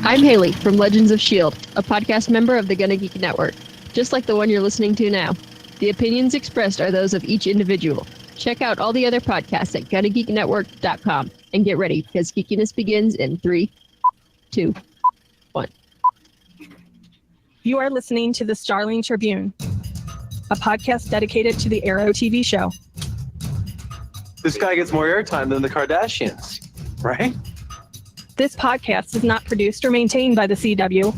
I'm Haley from Legends of S.H.I.E.L.D., a podcast member of the Gonna Geek Network, just like the one you're listening to now. The opinions expressed are those of each individual. Check out all the other podcasts at GonnaGeekNetwork.com and get ready because geekiness begins in 3, 2, 1. You are listening to the Starling Tribune, a podcast dedicated to the Arrow TV show. This guy gets more airtime than the Kardashians, right? This podcast is not produced or maintained by the CW,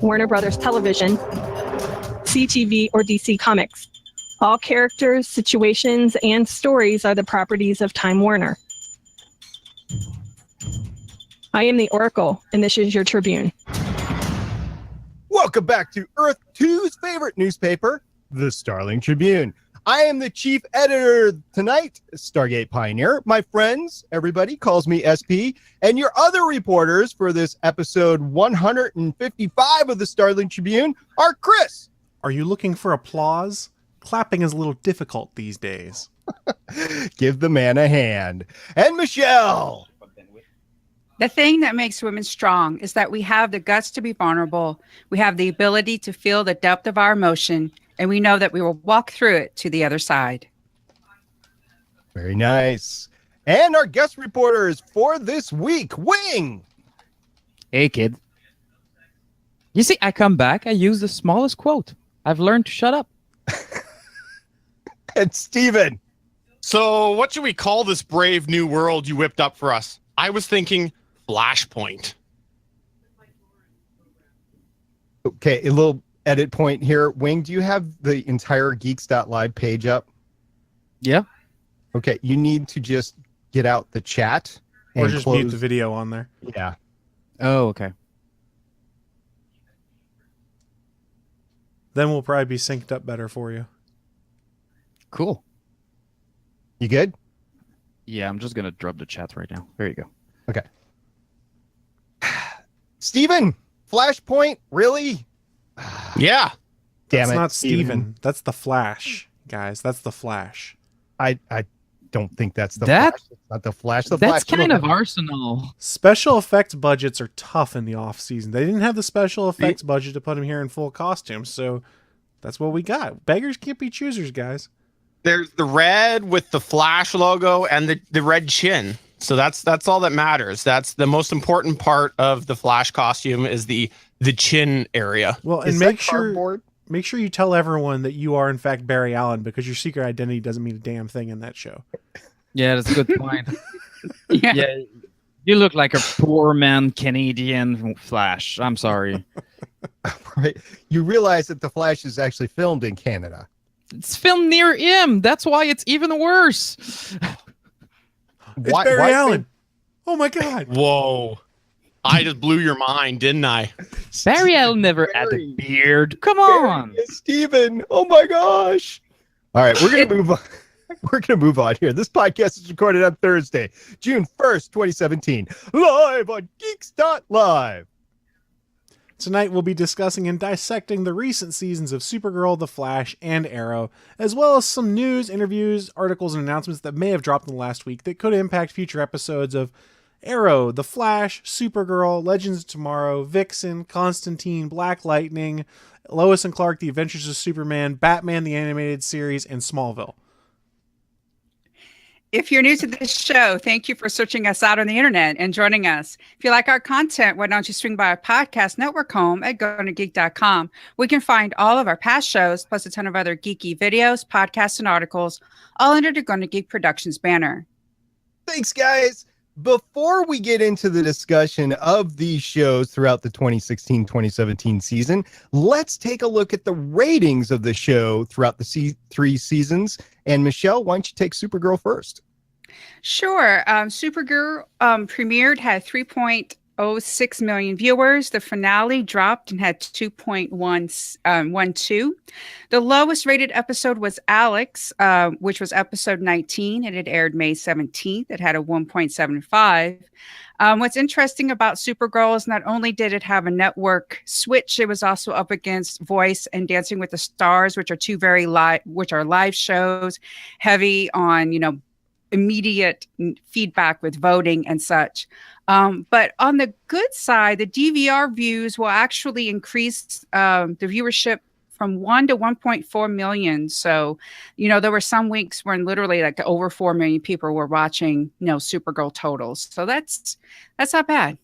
Warner Brothers Television, CTV, or DC Comics. All characters, situations, and stories are the properties of Time Warner. I am the Oracle, and this is your Tribune. Welcome back to Earth 2's favorite newspaper, the Starling Tribune. I am the chief editor tonight, Stargate Pioneer. My friends, everybody calls me SP, and your other reporters for this episode 155 of the Starling Tribune are Chris. Are you looking for applause? Clapping is a little difficult these days. Give the man a hand. And Michelle. The thing that makes women strong is that we have the guts to be vulnerable. We have the ability to feel the depth of our emotion, and we know that we will walk through it to the other side. Very nice. And our guest reporters for this week, Wing. Hey, kid. You see, I come back, I use the smallest quote. I've learned to shut up. And Steven. So what should we call this brave new world you whipped up for us? I was thinking Flashpoint. Okay, a little edit point here. Wing, do you have the entire Geeks.live page up? Yeah. Okay, you need to just get out the chat. Or just mute the video on there. Yeah. Oh, okay. Then we'll probably be synced up better for you. Cool. You good? Yeah, I'm just going to drop the chat right now. There you go. Okay. Steven, Flashpoint, really? Yeah. Damn That's it. not Steven. That's the Flash, guys. That's the Flash. I don't think that's the That- Flash. It's not the Flash. The That's Flash kind of Arsenal. Special effects budgets are tough in the off season. They didn't have the special effects budget to put him here in full costume, so that's what we got. Beggars can't be choosers, guys. There's the red with the Flash logo and the red chin. So that's all that matters. That's the most important part of the Flash costume is the chin area. Well, and Is make that sure cardboard? you tell everyone that you are in fact Barry Allen, because your secret identity doesn't mean a damn thing in that show. Yeah, that's a good point. Yeah, you look like a poor man Canadian Flash. I'm sorry. Right. You realize that the Flash is actually filmed in Canada. It's filmed near him. That's why it's even worse. It's Barry Allen. Oh my God. Whoa. I just blew your mind, didn't I? Barry Allen never had a beard. Come on. Steven. Oh my gosh. All right, we're gonna move on. We're gonna move on here. This podcast is recorded on Thursday, June 1st, 2017, live on Geeks.live. Tonight we'll be discussing and dissecting the recent seasons of Supergirl, The Flash, and Arrow, as well as some news, interviews, articles, and announcements that may have dropped in the last week that could impact future episodes of Arrow, The Flash, Supergirl, Legends of Tomorrow, Vixen, Constantine, Black Lightning, Lois and Clark, The Adventures of Superman, Batman the Animated Series, and Smallville. If you're new to this show, thank you for searching us out on the internet and joining us. If you like our content, why don't you swing by our podcast network home at GonnaGeek.com. We can find all of our past shows, plus a ton of other geeky videos, podcasts, and articles, all under the Gonna Geek Productions banner. Thanks, guys. Before we get into the discussion of these shows throughout the 2016-2017 season, let's take a look at the ratings of the show throughout the three seasons. And Michelle, why don't you take Supergirl first? Sure. Supergirl premiered, had 3.06 million viewers. The finale dropped and had 2.12. The lowest rated episode was Alex, which was episode 19. It had aired May 17th. It had a 1.75. What's interesting about Supergirl is not only did it have a network switch, it was also up against Voice and Dancing with the Stars, which are two live shows, heavy on, immediate feedback with voting and such. But on the good side, the DVR views will actually increase the viewership from 1 to 1.4 million. So, there were some weeks when literally like over 4 million people were watching, Supergirl totals. So that's not bad.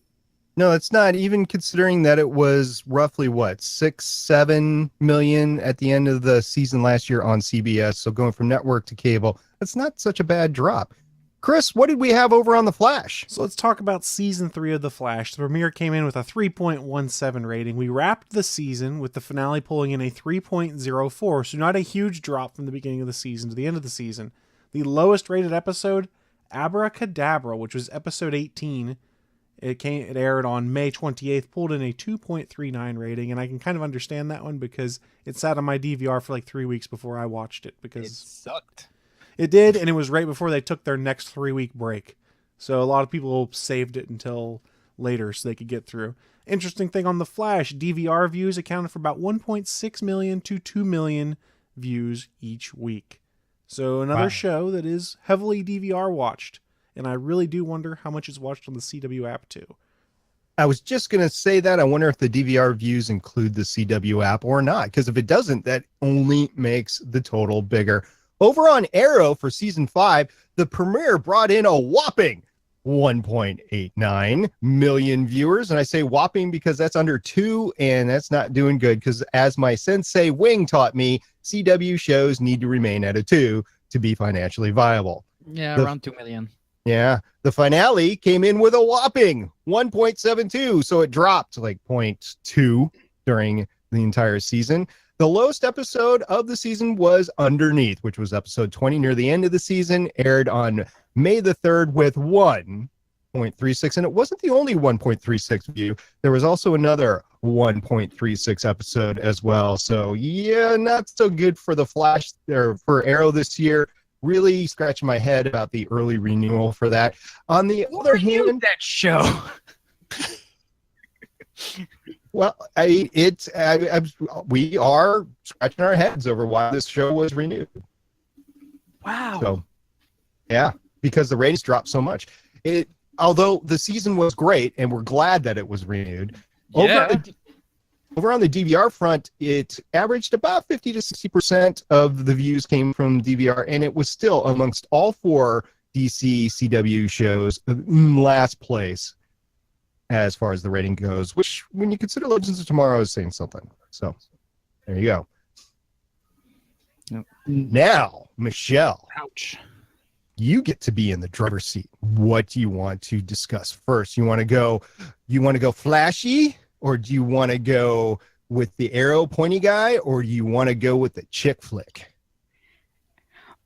No, it's not, even considering that it was roughly 6-7 million at the end of the season last year on CBS. So going from network to cable, that's not such a bad drop. Chris, what did we have over on The Flash? So let's talk about season 3 of The Flash. The premiere came in with a 3.17 rating. We wrapped the season with the finale pulling in a 3.04, so not a huge drop from the beginning of the season to the end of the season. The lowest rated episode, Abracadabra, which was episode 18. It aired on May 28th, pulled in a 2.39 rating, and I can kind of understand that one because it sat on my DVR for like 3 weeks before I watched it because It sucked. It did, and it was right before they took their next 3-week break. So a lot of people saved it until later so they could get through. Interesting thing on The Flash, DVR views accounted for about 1.6 million to 2 million views each week. So another show that is heavily DVR watched. And I really do wonder how much is watched on the CW app too. I was just going to say that. I wonder if the DVR views include the CW app or not, because if it doesn't, that only makes the total bigger. Over on Arrow for season 5, the premiere brought in a whopping 1.89 million viewers. And I say whopping because that's under 2, and that's not doing good because, as my sensei Wing taught me, CW shows need to remain at a 2 to be financially viable. Yeah, around 2 million. Yeah, the finale came in with a whopping 1.72, so it dropped like 0.2 during the entire season. The lowest episode of the season was Underneath, which was episode 20 near the end of the season, aired on May the 3rd with 1.36, and it wasn't the only 1.36 view. There was also another 1.36 episode as well. So yeah, not so good for the Flash or for Arrow this year. Really scratching my head about the early renewal for that. On the other hand, that show. Well, we are scratching our heads over why this show was renewed. Wow. So, yeah, because the ratings dropped so much. Although the season was great, and we're glad that it was renewed. Yeah. Over on the DVR front, it averaged about 50 to 60% of the views came from DVR, and it was still amongst all 4 DC CW shows in last place as far as the rating goes, which, when you consider Legends of Tomorrow, is saying something. So, there you go. Yep. Now, Michelle. Ouch. You get to be in the driver's seat. What do you want to discuss first? You want to go flashy, or do you want to go with the Arrow pointy guy, or do you want to go with the chick flick?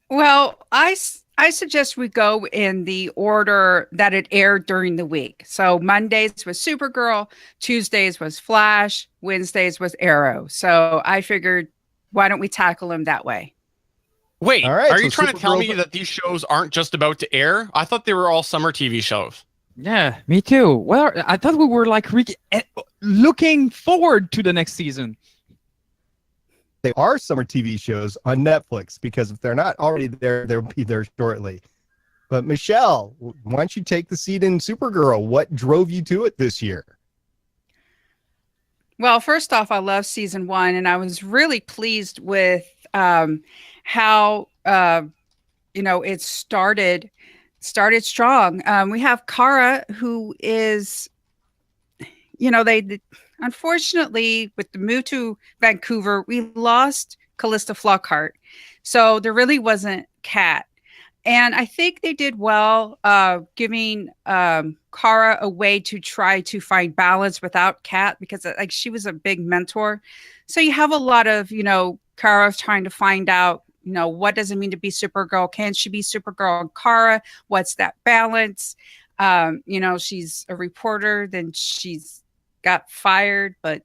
Well, I suggest we go in the order that it aired during the week. So Mondays was Supergirl, Tuesdays was Flash, Wednesdays was Arrow. So I figured, why don't we tackle them that way? Wait, all right, are so you trying to tell Supergirl- me that these shows aren't just about to air? I thought they were all summer TV shows. Yeah, me too. Well, I thought we were like looking forward to the next season. They are summer TV shows on Netflix, because if they're not already there, they'll be there shortly. But Michelle, why don't you take the seat in Supergirl? What drove you to it this year? Well, first off, I love season 1, and I was really pleased with how it started strong. We have Kara, who is, they unfortunately, with the move to Vancouver, we lost Callista Flockhart, so there really wasn't Kat. And I think they did well giving Kara a way to try to find balance without Kat, because she was a big mentor. So you have a lot of, Kara trying to find out, what does it mean to be Supergirl? Can she be Supergirl and Kara? What's that balance? She's a reporter, then she's got fired, but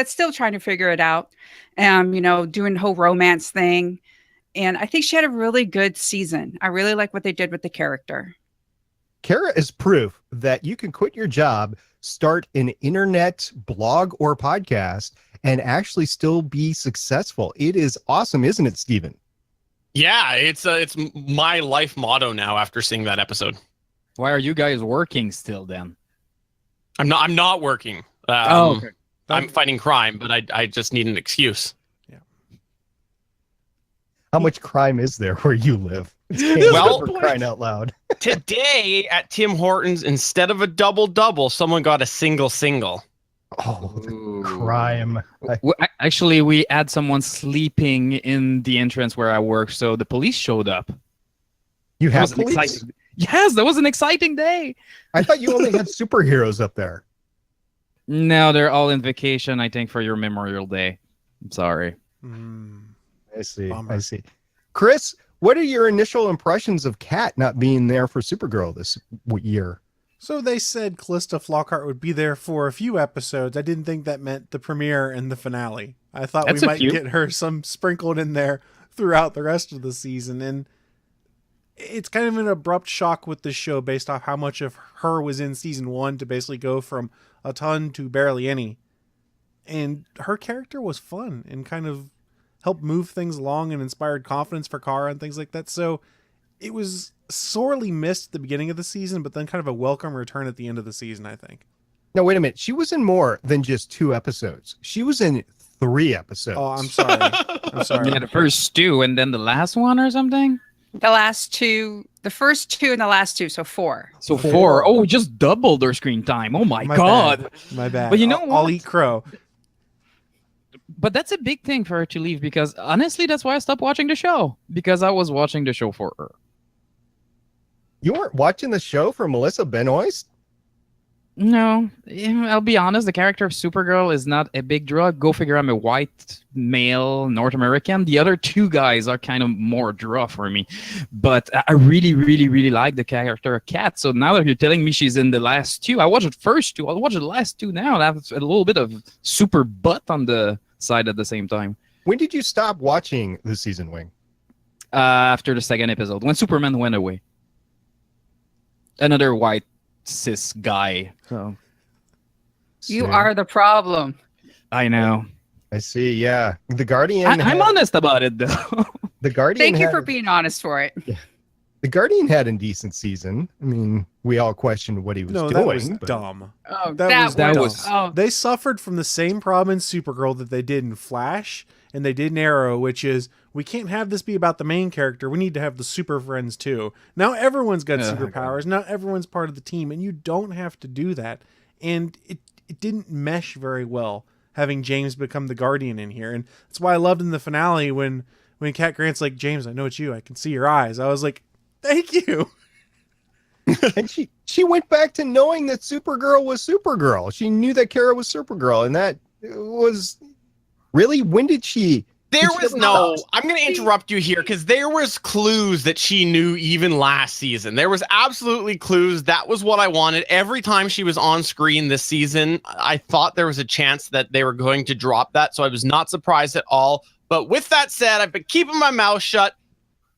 still trying to figure it out. Doing the whole romance thing. And I think she had a really good season. I really like what they did with the character. Kara is proof that you can quit your job, start an internet blog or podcast, and actually still be successful. It is awesome, isn't it, Stephen? Yeah, it's my life motto now after seeing that episode. Why are you guys working still then? I'm not working. Okay. I'm fighting crime, but I just need an excuse. How much crime is there where you live? Well, for crying out loud. Today at Tim Hortons, instead of a double, someone got a single. Oh, the crime. Actually, we had someone sleeping in the entrance where I work, so the police showed up. You That have was an police? exciting. Yes, that was an exciting day. I thought you only had superheroes up there. No, they're all in vacation, I think, for your Memorial Day. I'm sorry. I see. Bummer. I see. Chris, what are your initial impressions of Kat not being there for Supergirl this year? So they said Callista Flockhart would be there for a few episodes. I didn't think that meant the premiere and the finale. I thought That's we a might few. get her some sprinkled in there throughout the rest of the season. And it's kind of an abrupt shock with this show based off how much of her was in season 1 to basically go from a ton to barely any. And her character was fun and kind of helped move things along and inspired confidence for Kara and things like that. So it was sorely missed at the beginning of the season, but then kind of a welcome return at the end of the season, I think. No, wait a minute. She was in more than just 2 episodes. She was in 3 episodes. Oh, I'm sorry. I'm sorry. Yeah, the first 2 and then the last one or something? The last 2, the first 2 and the last 2, so 4. So 4. Oh, we just doubled their screen time. Oh my God. Bad. My bad. But you know I'll what? eat crow. But that's a big thing for her to leave because honestly, that's why I stopped watching the show. Because I was watching the show for her. You weren't watching the show for Melissa Benoist? No, I'll be honest. The character of Supergirl is not a big draw. Go figure. I'm a white male North American. The other 2 guys are kind of more draw for me. But I really, really, really like the character of Kat. So now that you're telling me she's in the last 2, I watched the first 2. I'll watch the last 2 now. That's a little bit of super butt on the side at the same time. When did you stop watching the season, Wing? After the second episode, when Superman went away. Another white cis guy. So You are the problem. I know. I see. Yeah, the Guardian. I'm honest about it, though. The Guardian. Thank you had- for being honest for it. The Guardian had a decent season. I mean, we all questioned what he was No, doing. that was but- dumb. Oh, That was- Oh, They suffered from the same problem in Supergirl that they did in Flash and they did in Arrow, which is we can't have this be about the main character. We need to have the super friends too. Now everyone's got superpowers. Now everyone's part of the team, and you don't have to do that. And it didn't mesh very well having James become the Guardian in here. And that's why I loved in the finale when Cat Grant's like, James, I know it's you. I can see your eyes. I was like, thank you. And she went back to knowing that Supergirl was Supergirl. She knew that Kara was Supergirl, and that was really, when did she? There was I'm going to interrupt you here because there was clues that she knew even last season. There was absolutely clues. That was what I wanted. Every time she was on screen this season, I thought there was a chance that they were going to drop that. So I was not surprised at all. But with that said, I've been keeping my mouth shut.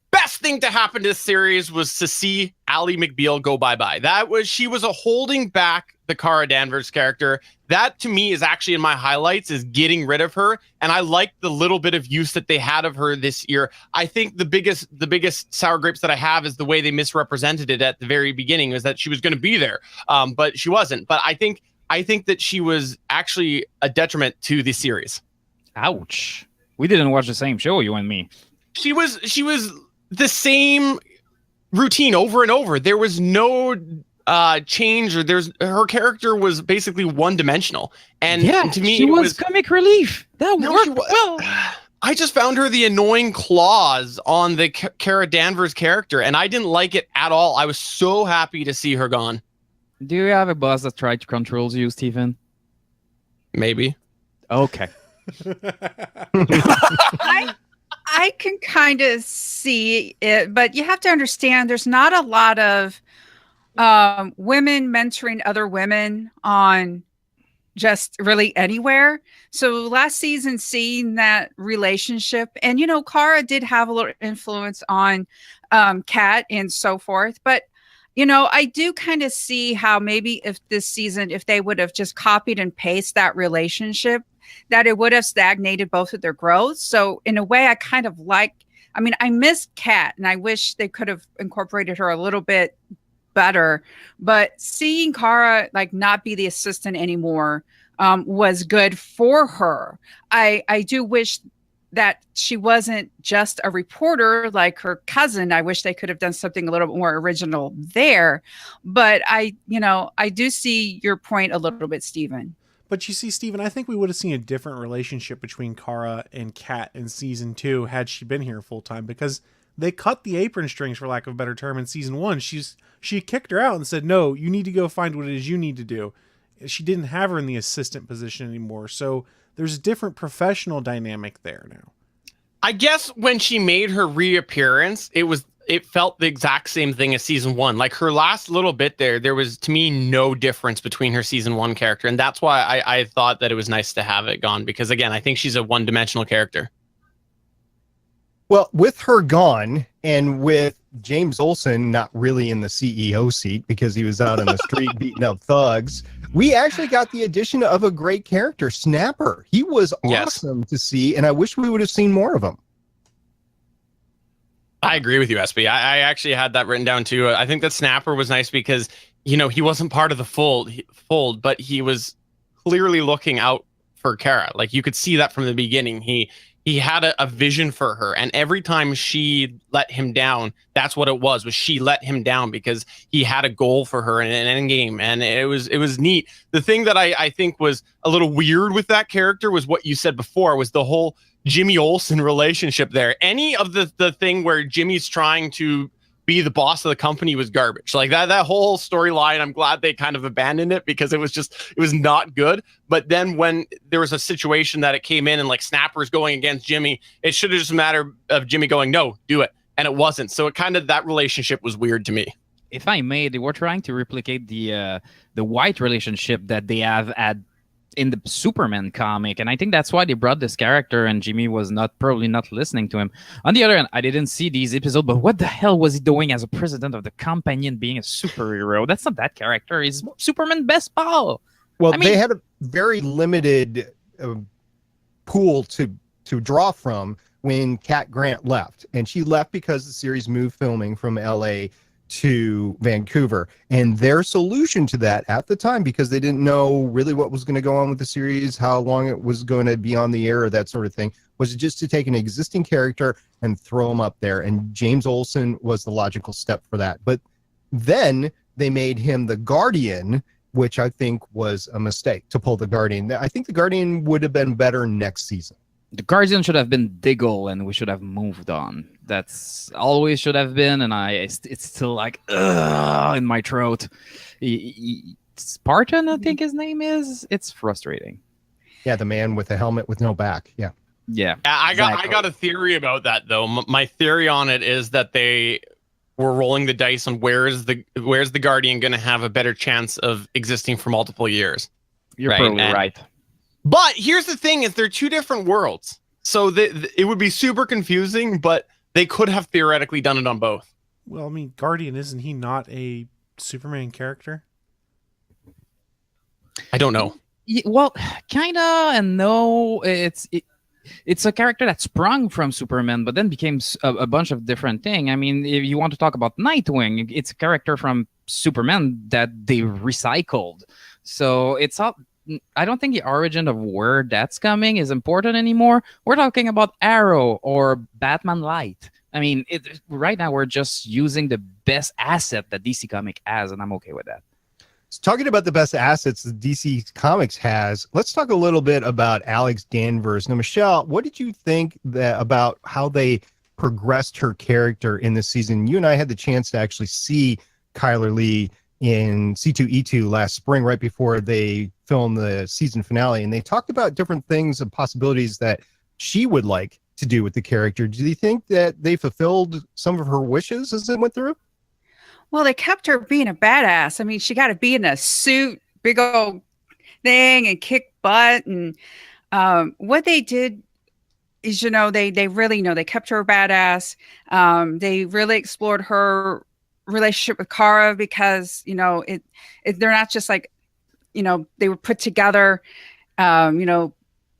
Best thing to happen to this series was to see Ally McBeal go bye-bye. She was a holding back the Kara Danvers character. That to me is actually in my highlights, is getting rid of her. And I like the little bit of use that they had of her this year. I think the biggest sour grapes that I have is the way they misrepresented it at the very beginning, is that she was going to be there. But she wasn't. But I think that she was actually a detriment to the series. Ouch. We didn't watch the same show, you and me. She was the same routine over and over. There was no change, or her character was basically one-dimensional. And to me, she was comic relief. That worked well. I just found her the annoying claws on the Kara Danvers character, and I didn't like it at all. I was so happy to see her gone. Do you have a boss that tried to control you, Stephen? Maybe. Okay. I can kind of see it, but you have to understand there's not a lot of women mentoring other women on just really anywhere. So last season, seeing that relationship, and Kara did have a little influence on Kat and so forth, but I do kind of see how maybe if this season, if they would have just copied and pasted that relationship, that it would have stagnated both of their growth. So in a way, I kind of like I mean, I miss Kat, and I wish they could have incorporated her a little bit better. But seeing Kara like not be the assistant anymore was good for her. I do wish that she wasn't just a reporter like her cousin. I wish they could have done something a little bit more original there. But I do see your point a little bit, Stephen. But you see, Steven, I think we would have seen a different relationship between Kara and Kat in season 2 had she been here full time, because they cut the apron strings, for lack of a better term, in season 1. She kicked her out and said, no, you need to go find what it is you need to do. She didn't have her in the assistant position anymore. So there's a different professional dynamic there now. I guess when she made her reappearance, it felt the exact same thing as season 1. Like her last little bit there was, to me, no difference between her season 1 character. And that's why I thought that it was nice to have it gone, because again, I think she's a one-dimensional character. Well, with her gone, and with James Olsen not really in the CEO seat because he was out on the street beating up thugs, we actually got the addition of a great character, Snapper. He was awesome to see, and I wish we would have seen more of him. I agree with you, SB. I actually had that written down too. I think that Snapper was nice because, he wasn't part of the fold, but he was clearly looking out for Kara. Like you could see that from the beginning. He had a vision for her, and every time she let him down, that's what it was she let him down because he had a goal for her in an end game, and it was neat. The thing that I think was a little weird with that character was what you said before, was the whole Jimmy Olsen relationship there. Any of the thing where Jimmy's trying to be the boss of the company was garbage. Like that whole storyline, I'm glad they kind of abandoned it because it was not good. But then when there was a situation that it came in and like Snapper's going against Jimmy, it should have just mattered of Jimmy going, no, do it. And it wasn't. So it kind of, that relationship was weird to me. If I may, they were trying to replicate the White relationship that they have in the Superman comic, and I think that's why they brought this character, and Jimmy was probably not listening to him. On the other hand, I didn't see these episodes, but what the hell was he doing as a president of the company and being a superhero? That's not that character. He's Superman best pal. Well, they had a very limited pool to draw from when Kat Grant left, and she left because the series moved filming from LA to Vancouver, and their solution to that at the time, because they didn't know really what was going to go on with the series, how long it was going to be on the air, or that sort of thing, was just to take an existing character and throw him up there, and James Olsen was the logical step for that. But then they made him the Guardian, which I think was a mistake to pull the Guardian. I think the Guardian would have been better next season. The Guardian should have been Diggle, and we should have moved on. That's always should have been, and it's still like in my throat. Spartan, I think his name is. It's frustrating. Yeah, the man with the helmet with no back. Yeah. I got a theory about that though. My theory on it is that they were rolling the dice on where's the Guardian going to have a better chance of existing for multiple years. You're probably right. But here's the thing: is they're two different worlds, so it would be super confusing. But they could have theoretically done it on both. Well, I mean, Guardian, isn't he not a Superman character? I don't know. Well, kinda, and no. It's a character that sprung from Superman, but then became a bunch of different things. I mean, if you want to talk about Nightwing, it's a character from Superman that they recycled. So it's all. I don't think the origin of where that's coming is important anymore. We're talking about Arrow or Batman Light. I mean, right now we're just using the best asset that DC Comics has, and I'm okay with that. So talking about the best assets that DC Comics has, let's talk a little bit about Alex Danvers. Now, Michelle, what did you think about how they progressed her character in this season? You and I had the chance to actually see Kyler Lee in C2E2 last spring, right before they filmed the season finale, and they talked about different things and possibilities that she would like to do with the character. Do you think that they fulfilled some of her wishes as it went through? Well, they kept her being a badass. I mean, she got to be in a suit, big old thing, and kick butt. And what they did is, they really they kept her a badass. They really explored her relationship with Kara because, they're not just like, they were put together,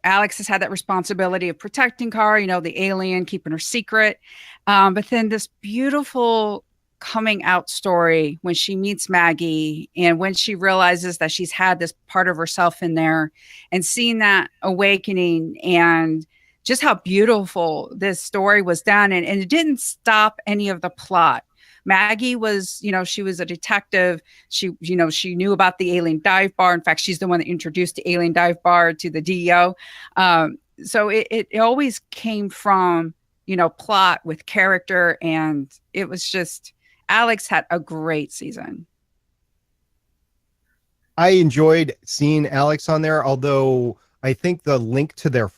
Alex has had that responsibility of protecting Kara, the alien, keeping her secret. But then this beautiful coming out story when she meets Maggie and when she realizes that she's had this part of herself in there, and seeing that awakening and just how beautiful this story was done. And it didn't stop any of the plot. Maggie was, she was a detective. She knew about the alien dive bar. In fact, she's the one that introduced the alien dive bar to the DEO. So it always came from, plot with character. And it was just, Alex had a great season. I enjoyed seeing Alex on there, although I think the link to their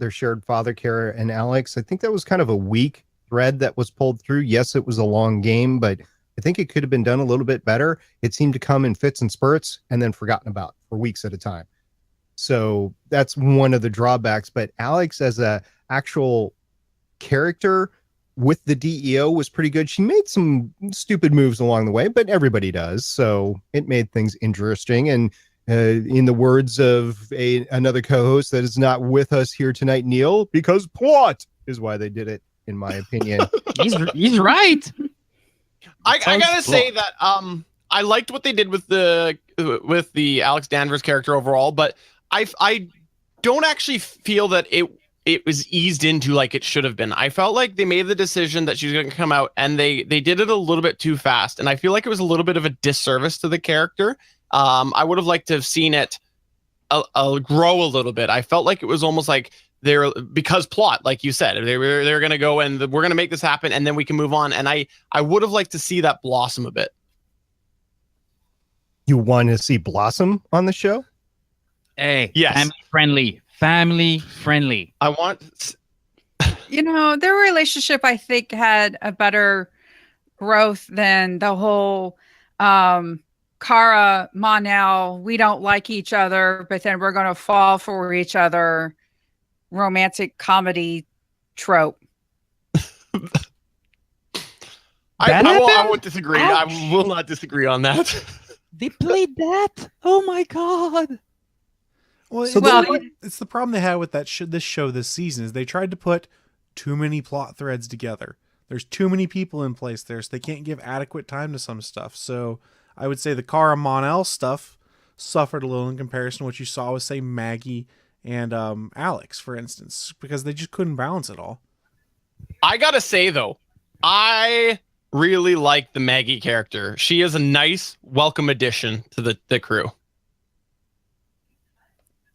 shared father, Kara and Alex, I think that was kind of a weak thread that was pulled through. Yes, it was a long game, but I think it could have been done a little bit better. It seemed to come in fits and spurts and then forgotten about for weeks at a time. So that's one of the drawbacks. But Alex as a actual character with the DEO was pretty good. She made some stupid moves along the way, but everybody does. So it made things interesting. And in the words of another co-host that is not with us here tonight, Neil, because plot is why they did it, in my opinion. He's right. I gotta say that I liked what they did with the Alex Danvers character overall, but I don't actually feel that it was eased into like it should have been. I felt like they made the decision that she's going to come out, and they did it a little bit too fast, and I feel like it was a little bit of a disservice to the character. I would have liked to have seen it grow a little bit. I felt like it was almost like because plot, like you said, they're going to go and we're going to make this happen, and then we can move on. And I would have liked to see that blossom a bit. You want to see blossom on the show? Hey, yes, family friendly. I want. Their relationship, I think, had a better growth than the whole Kara, Mon-El, we don't like each other, but then we're going to fall for each other romantic comedy trope. I won't disagree. Ouch. I will not disagree on that. They played that. Oh my god. Well, it's the problem they had with this show this season is they tried to put too many plot threads together. There's too many people in place there, so they can't give adequate time to some stuff. So I would say the Kara Mon-El stuff suffered a little in comparison to what you saw with, say, Maggie and Alex, for instance, because they just couldn't balance it all. I gotta say, though, I really like the Maggie character. She is a nice, welcome addition to the crew.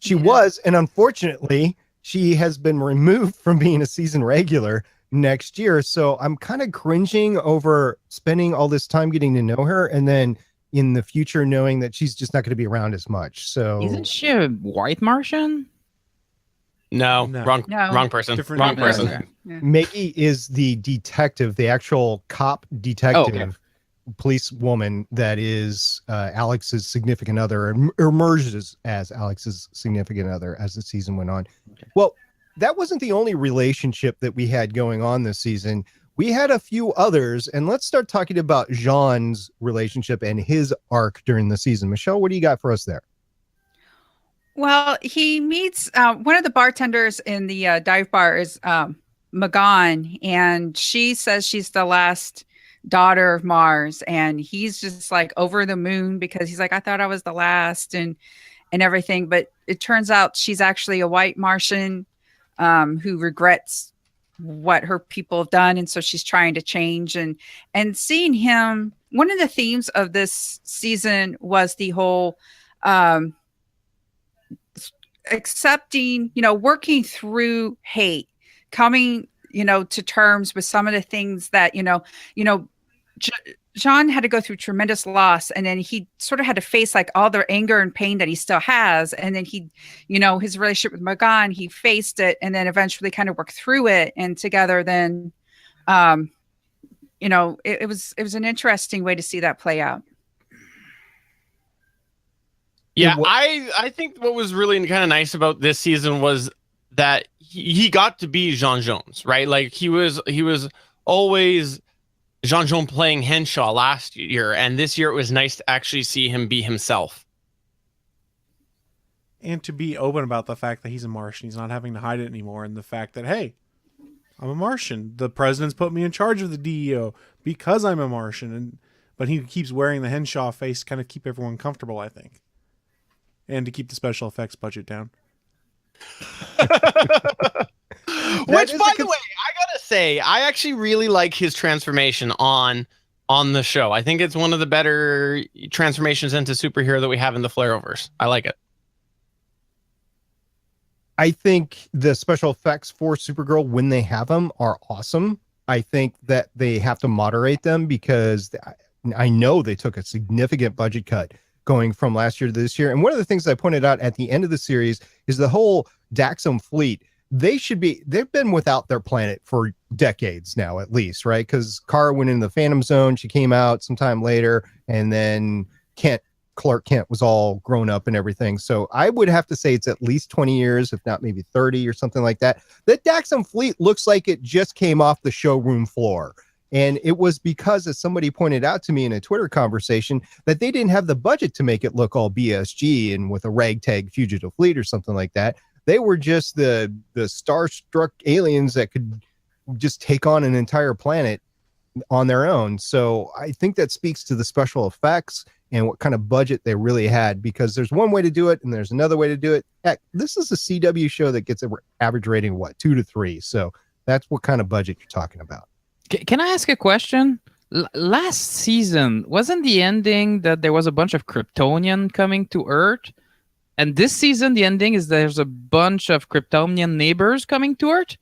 She was, and unfortunately, she has been removed from being a season regular next year. So I'm kind of cringing over spending all this time getting to know her, and then in the future knowing that she's just not going to be around as much. So isn't she a white Martian? No. Wrong person. Wrong person. Yeah. Maggie is the detective, the actual cop detective, police woman that is Alex's significant other, or emerges as Alex's significant other as the season went on. Okay. Well, that wasn't the only relationship that we had going on this season. We had a few others, and let's start talking about Jean's relationship and his arc during the season. Michelle, what do you got for us there? Well, he meets one of the bartenders in the dive bar is Magan, and she says she's the last daughter of Mars, and he's just like over the moon because he's like, I thought I was the last and everything, but it turns out she's actually a white Martian who regrets what her people have done, and so she's trying to change. And seeing him, one of the themes of this season was the whole accepting, working through hate, coming, to terms with some of the things that, John had to go through tremendous loss, and then he sort of had to face like all the anger and pain that he still has. And then he, his relationship with Magan, he faced it and then eventually kind of worked through it. And together then, it was an interesting way to see that play out. Yeah, I think what was really kind of nice about this season was that he got to be Jean Jones, right? Like he was always Jean Jones playing Henshaw last year, and this year it was nice to actually see him be himself. and to be open about the fact that he's a Martian. He's not having to hide it anymore. And the fact that, hey, I'm a Martian. The president's put me in charge of the DEO because I'm a Martian. But he keeps wearing the Henshaw face to kind of keep everyone comfortable, I think. And to keep the special effects budget down. Which, by the way, I gotta say, I actually really like his transformation on the show. I think it's one of the better transformations into superhero that we have in the Flareverse. I like it. I think the special effects for Supergirl, when they have them, are awesome. I think that they have to moderate them because I know they took a significant budget cut going from last year to this year. And one of the things I pointed out at the end of the series is the whole Daxam fleet. They've been without their planet for decades now, at least, right? Because Kara went into the Phantom Zone. She came out sometime later, and then Clark Kent was all grown up and everything. So I would have to say it's at least 20 years, if not maybe 30 or something like that. That Daxam fleet looks like it just came off the showroom floor. And it was because, as somebody pointed out to me in a Twitter conversation, that they didn't have the budget to make it look all BSG and with a ragtag fugitive fleet or something like that. They were just the starstruck aliens that could just take on an entire planet on their own. So I think that speaks to the special effects and what kind of budget they really had, because there's one way to do it and there's another way to do it. Heck, this is a CW show that gets an average rating of 2 to 3. So that's what kind of budget you're talking about. Can I ask a question? Last season, wasn't the ending that there was a bunch of Kryptonian coming to Earth? And this season, the ending is there's a bunch of Kryptonian neighbors coming to Earth?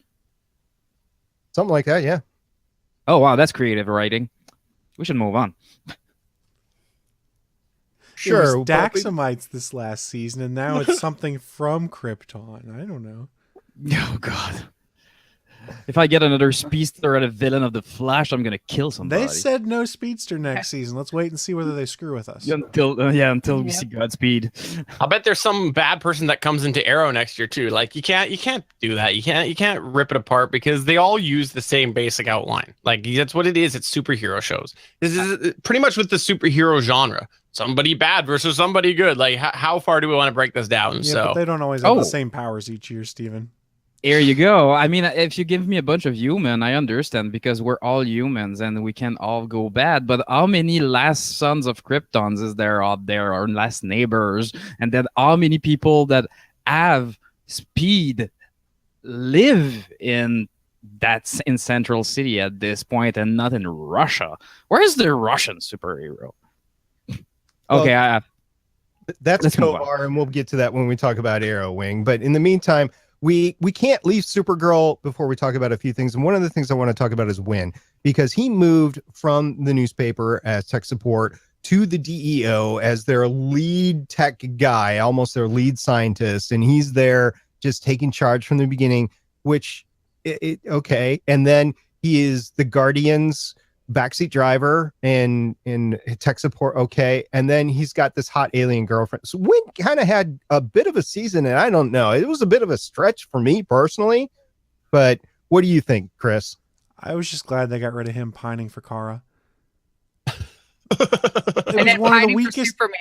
Something like that, yeah. Oh, wow, that's creative writing. We should move on. Sure. It was Daxamites this last season, and now it's something from Krypton. I don't know. Oh, God. If I get another speedster and a villain of the Flash, I'm gonna kill somebody. They said no speedster next season. Let's wait and see whether they screw with us. Until we see Godspeed. I'll bet there's some bad person that comes into Arrow next year too. Like you can't do that. You can't rip it apart because they all use the same basic outline. Like that's what it is. It's superhero shows. This is pretty much with the superhero genre. Somebody bad versus somebody good. Like how far do we want to break this down? Yeah, so but they don't always have the same powers each year, Steven. There you go. I mean, if you give me a bunch of human, I understand because we're all humans and we can all go bad. But how many last sons of Kryptons is there out there, or last neighbors? And then how many people that have speed live in Central City at this point and not in Russia? Where is the Russian superhero? Okay, well, that's Tovar, and we'll get to that when we talk about Arrow Wing. But in the meantime, we can't leave Supergirl before we talk about a few things. And one of the things I want to talk about is Wynn, because he moved from the newspaper as tech support to the DEO as their lead tech guy, almost their lead scientist. And he's there just taking charge from the beginning, which, okay. And then he is the Guardians backseat driver and tech support, okay, and then he's got this hot alien girlfriend. So Wynn kind of had a bit of a season, and I don't know, it was a bit of a stretch for me personally, but what do you think, Chris? I was just glad they got rid of him pining for Kara. And then pining for Superman.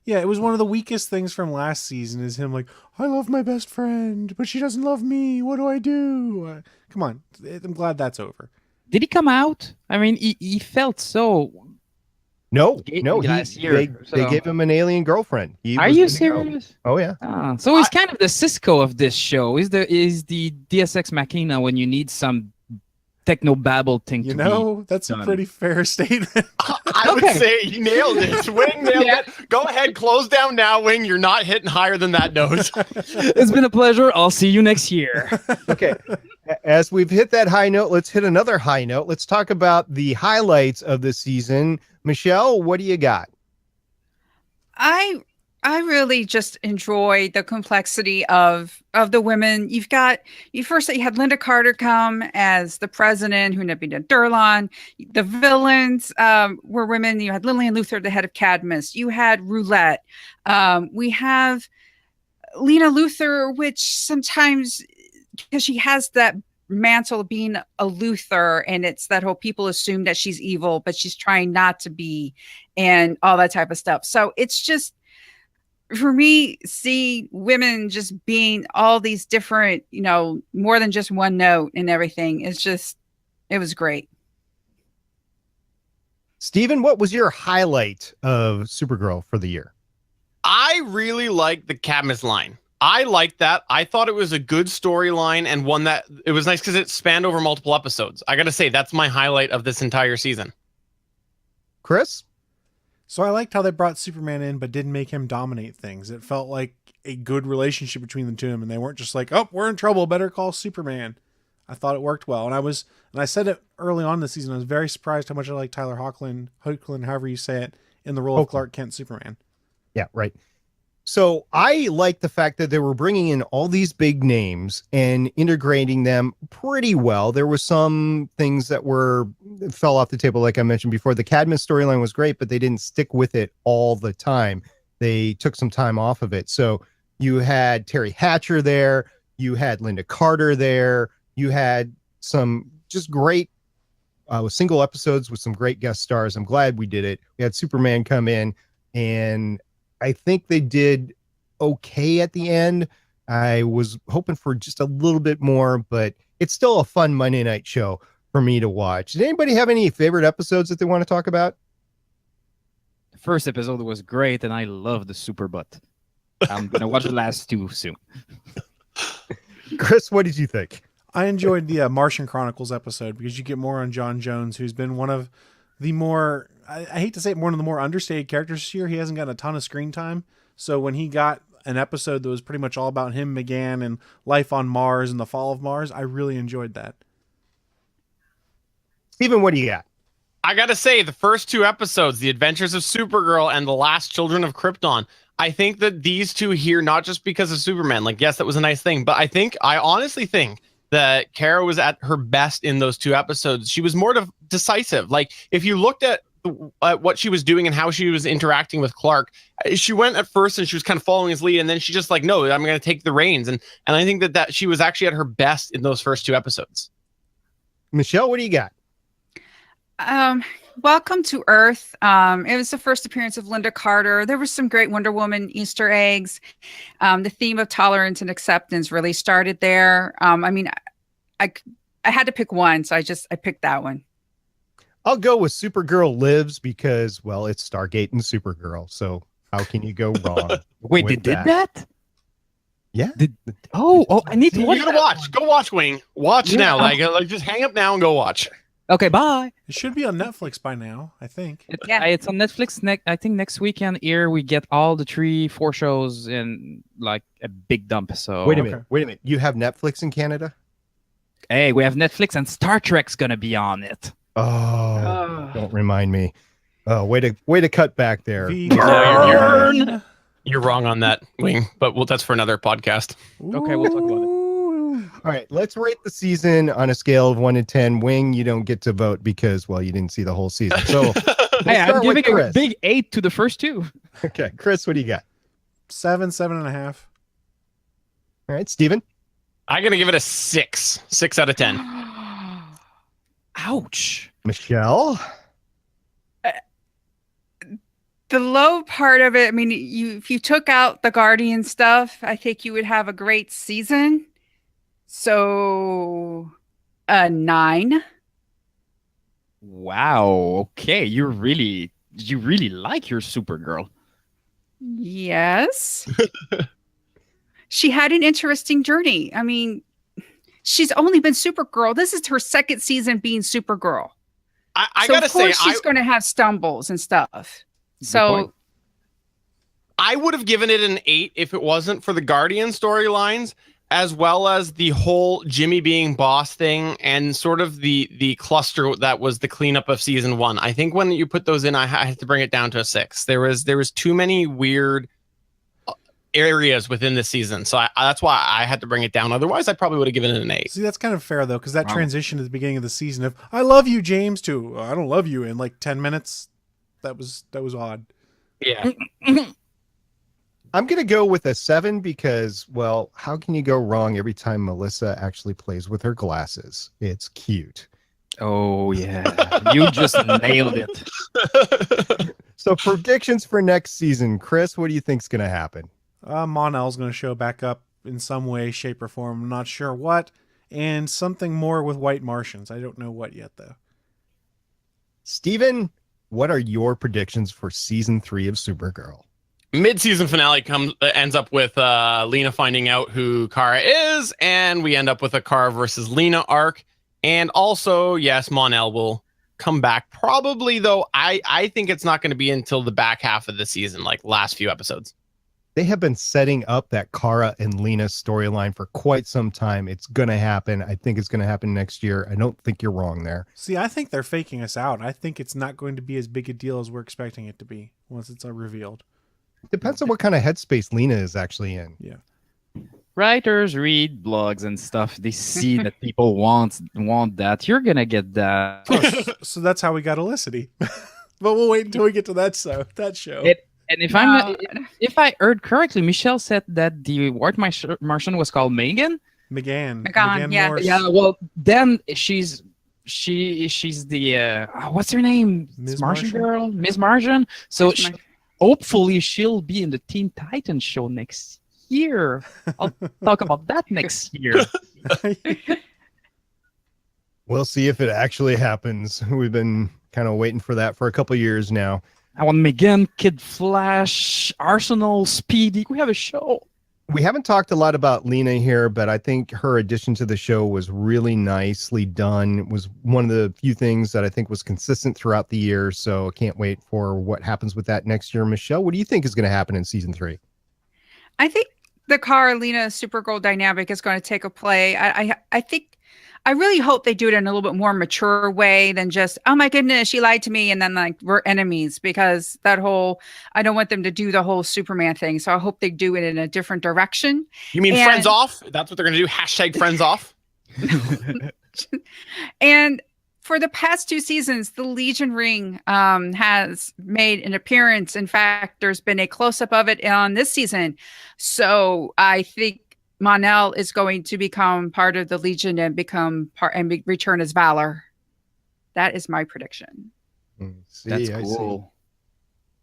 Yeah, it was one of the weakest things from last season is him like, I love my best friend, but she doesn't love me. What do I do? Come on, I'm glad that's over. Did he come out? I mean, he felt so. No, last year, they gave him an alien girlfriend. Are you serious? Oh yeah. So he's kind of the Cisco of this show. Is the Deus Ex Machina when you need some techno-babble thing to be that's done. A pretty fair statement. I would say you nailed it. Wing nailed it. Go ahead, close down now, Wing. You're not hitting higher than that nose. It's been a pleasure. I'll see you next year. Okay. As we've hit that high note, let's hit another high note. Let's talk about the highlights of the season. Michelle, what do you got? I really just enjoy the complexity of the women. You had Linda Carter come as the president, who ended up being Durlan. The villains were women. You had Lillian Luthor, the head of Cadmus. You had Roulette. We have Lena Luthor, which sometimes, because she has that mantle of being a Luthor, and it's that whole people assume that she's evil, but she's trying not to be, and all that type of stuff. So it's just, for me, see women just being all these different, more than just one note and everything. It was great. Steven, what was your highlight of Supergirl for the year? I really liked the Cadmus line. I liked that. I thought it was a good storyline and one that it was nice because it spanned over multiple episodes. I got to say, that's my highlight of this entire season. Chris? So I liked how they brought Superman in, but didn't make him dominate things. It felt like a good relationship between the two of them, and they weren't just like, "Oh, we're in trouble, better call Superman." I thought it worked well, and I said it early on this season. I was very surprised how much I like Tyler Hoechlin, however you say it, in the role of Clark Kent Superman. Yeah, right. So I like the fact that they were bringing in all these big names and integrating them pretty well. There were some things that fell off the table, like I mentioned before. The Cadmus storyline was great, but they didn't stick with it all the time. They took some time off of it. So you had Terry Hatcher there. You had Linda Carter there. You had some just great single episodes with some great guest stars. I'm glad we did it. We had Superman come in, and I think they did okay at the end. I was hoping for just a little bit more, but it's still a fun Monday night show for me to watch. Did anybody have any favorite episodes that they want to talk about? The first episode was great, and I love the super butt. I'm going to watch the last two soon. Chris, what did you think? I enjoyed the Martian Chronicles episode because you get more on John Jones, who's been one of the more, I hate to say it, one of the more understated characters this year. He hasn't gotten a ton of screen time. So when he got an episode that was pretty much all about him, McGann, and life on Mars and the fall of Mars, I really enjoyed that. Steven, what do you got? I got to say, the first two episodes, The Adventures of Supergirl and The Last Children of Krypton, I think that these two here, not just because of Superman, like, yes, that was a nice thing, but I honestly think that Kara was at her best in those two episodes. She was more decisive. Like, if you looked at what she was doing and how she was interacting with Clark, she went at first and she was kind of following his lead, and then she just like, no, I'm going to take the reins. And I think that she was actually at her best in those first two episodes. Michelle, what do you got? Welcome to Earth. It was the first appearance of Linda Carter. There was some great Wonder Woman Easter eggs. The theme of tolerance and acceptance really started there. I had to pick one, so I picked that one. I'll go with Supergirl Lives because, well, it's Stargate and Supergirl. So how can you go wrong? Wait, they did that? Yeah. I need to watch. You gotta watch. Go watch, Wing. Watch now. Like, just hang up now and go watch. Okay, bye. It should be on Netflix by now, I think. It's on Netflix. I think next weekend here we get all the 3-4 shows in like a big dump. So wait a minute. You have Netflix in Canada? Hey, we have Netflix and Star Trek's gonna be on it. Oh, don't remind me. Oh, way to cut back there. You're wrong on that, Wing. But that's for another podcast. Okay, we'll talk about it. All right, let's rate the season on a scale of 1 to 10. Wing, you don't get to vote because, well, you didn't see the whole season. So hey, I'm giving a big 8 to the first two. Okay, Chris, what do you got? 7.5. All right, Steven? I'm going to give it a 6. 6 out of 10. Ouch. Michelle? The low part of it, if you took out the Guardian stuff, I think you would have a great season. So, a 9. Wow. Okay, you really like your Supergirl. Yes. She had an interesting journey. She's only been Supergirl. This is her second season being Supergirl. I gotta say, she's going to have stumbles and stuff. So I would have given it an 8 if it wasn't for the Guardian storylines, as well as the whole Jimmy being boss thing and sort of the cluster that was the cleanup of season 1. I think when you put those in, I had to bring it down to a 6. There was too many weird areas within the season, so that's why I had to bring it down. Otherwise, I probably would have given it an 8. See, that's kind of fair though, because that transition at the beginning of the season of "I love you, James" to "I don't love you" in like 10 minutes. That was odd. Yeah. I'm going to go with a 7 because, well, how can you go wrong every time Melissa actually plays with her glasses? It's cute. Oh yeah, you just nailed it. So predictions for next season, Chris. What do you think's going to happen? Mon-El's going to show back up in some way, shape, or form. I'm not sure what. And something more with White Martians. I don't know what yet, though. Steven, what are your predictions for season 3 of Supergirl? Mid-season finale ends up with Lena finding out who Kara is, and we end up with a Kara versus Lena arc. And also, yes, Mon-El will come back. Probably, though, I think it's not going to be until the back half of the season, like last few episodes. They have been setting up that Kara and Lena storyline for quite some time. It's going to happen. I think it's going to happen next year. I don't think you're wrong there. See, I think they're faking us out. I think it's not going to be as big a deal as we're expecting it to be once it's revealed. Depends on what kind of headspace Lena is actually in. Yeah. Writers read blogs and stuff. They see that people want that. You're gonna get that. So that's how we got Elicity. But we'll wait until we get to that show. And if I heard correctly, Michelle said that the White Martian was called Megan. McGann, yeah. Morse. Yeah. Well, then she's the what's her name? Ms. Martian Martian? girl, Miss Martian. So Miss Martian. hopefully she'll be in the Teen Titans show next year. I'll talk about that next year. We'll see if it actually happens. We've been kind of waiting for that for a couple years now. I want Megan, Kid Flash, Arsenal, Speedy. We have a show. We haven't talked a lot about Lena here, but I think her addition to the show was really nicely done. It was one of the few things that I think was consistent throughout the year. So I can't wait for what happens with that next year. Michelle, what do you think is going to happen in season 3? I think the Kara-Lena Supergirl dynamic is going to take a play. I really hope they do it in a little bit more mature way than just, oh my goodness, she lied to me, and then like we're enemies, because I don't want them to do the whole Superman thing. So I hope they do it in a different direction. You mean friends off? That's what they're going to do? Hashtag friends off? And for the past 2 seasons, the Legion ring has made an appearance. In fact, there's been a close-up of it on this season. So I think Mon-El is going to become part of the Legion and return as Valor. That is my prediction. That's cool.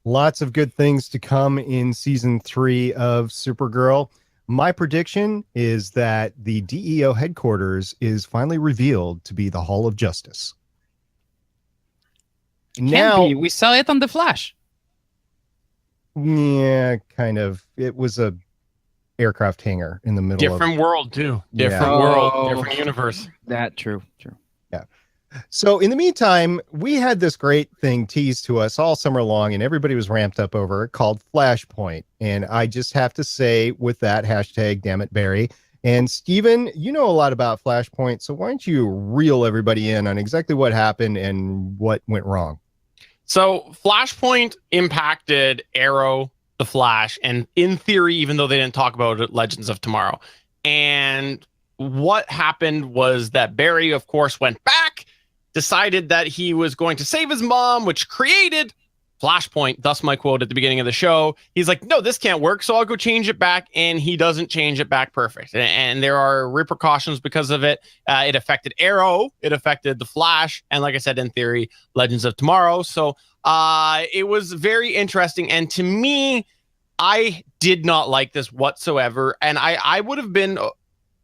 Lots of good things to come in season 3 of Supergirl. My prediction is that the DEO headquarters is finally revealed to be the Hall of Justice. Now we saw it on The Flash. Yeah, kind of. It was a aircraft hangar in the middle Different world, too. Different world, different universe. That true. Yeah. So in the meantime, we had this great thing teased to us all summer long, and everybody was ramped up over it, called Flashpoint. And I just have to say with that hashtag, damn it, Barry. And Steven, you know a lot about Flashpoint, so why don't you reel everybody in on exactly what happened and what went wrong? So Flashpoint impacted Arrow, the Flash, and in theory, even though they didn't talk about it, Legends of Tomorrow. And what happened was that Barry, of course, went back, decided that he was going to save his mom, which created Flashpoint, thus my quote at the beginning of the show. He's like, no, this can't work, so I'll go change it back, and he doesn't change it back perfect. And there are repercussions because of it. It affected Arrow, it affected the Flash, and like I said, in theory, Legends of Tomorrow. So it was very interesting, and to me, I did not like this whatsoever, and I would have been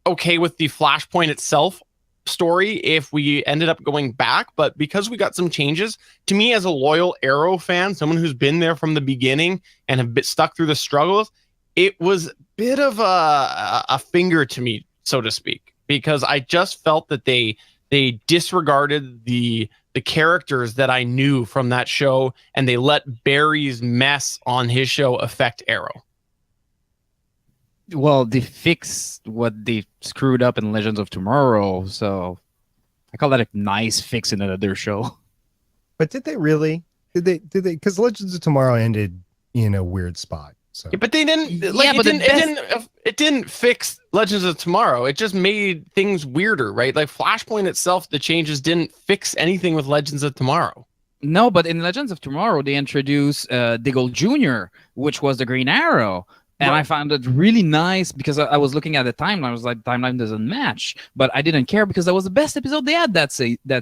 okay with the Flashpoint itself story if we ended up going back, but because we got some changes, to me as a loyal Arrow fan, someone who's been there from the beginning and have been stuck through the struggles, it was a bit of a finger to me, so to speak, because I just felt that they disregarded the characters that I knew from that show, and they let Barry's mess on his show affect Arrow. Well, they fixed what they screwed up in Legends of Tomorrow, so I call that a nice fix in another show. But did they really? Did they? Because Legends of Tomorrow ended in a weird spot. So. Yeah, but they didn't. Like, Yeah, it didn't fix Legends of Tomorrow. It just made things weirder, right? Like Flashpoint itself, the changes didn't fix anything with Legends of Tomorrow. No, but in Legends of Tomorrow, they introduced Diggle Jr., which was the Green Arrow. And I found it really nice because I was looking at the timeline. I was like, timeline doesn't match, but I didn't care because that was the best episode they had that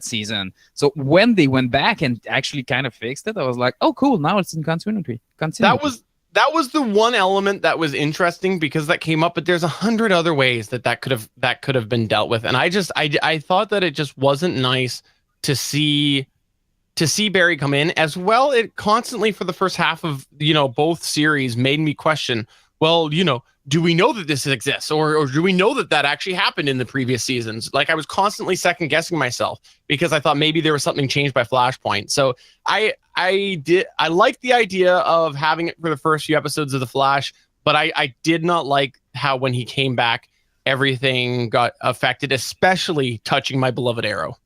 season. So when they went back and actually kind of fixed it, I was like, oh, cool. Now it's in continuity. That was the one element that was interesting because that came up, but there's 100 other ways that could have been dealt with. And I thought that it just wasn't nice to see Barry come in as well. It constantly for the first half of, both series made me question, well, do we know that this exists or do we know that actually happened in the previous seasons? Like I was constantly second guessing myself because I thought maybe there was something changed by Flashpoint. So I liked the idea of having it for the first few episodes of The Flash, but I did not like how when he came back, everything got affected, especially touching my beloved Arrow.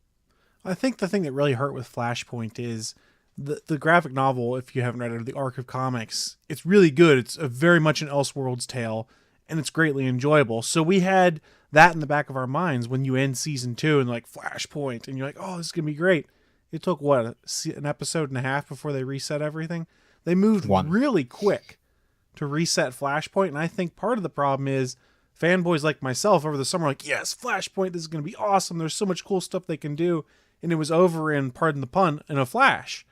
I think the thing that really hurt with Flashpoint is the graphic novel, if you haven't read it, or the arc of comics, it's really good. It's a very much an Elseworlds tale, and it's greatly enjoyable. So we had that in the back of our minds when you end season 2 and like Flashpoint, and you're like, oh, this is going to be great. It took, an episode and a half before they reset everything? They moved really quick to reset Flashpoint, and I think part of the problem is fanboys like myself over the summer like, yes, Flashpoint, this is going to be awesome. There's so much cool stuff they can do. And it was over in, pardon the pun, in a flash.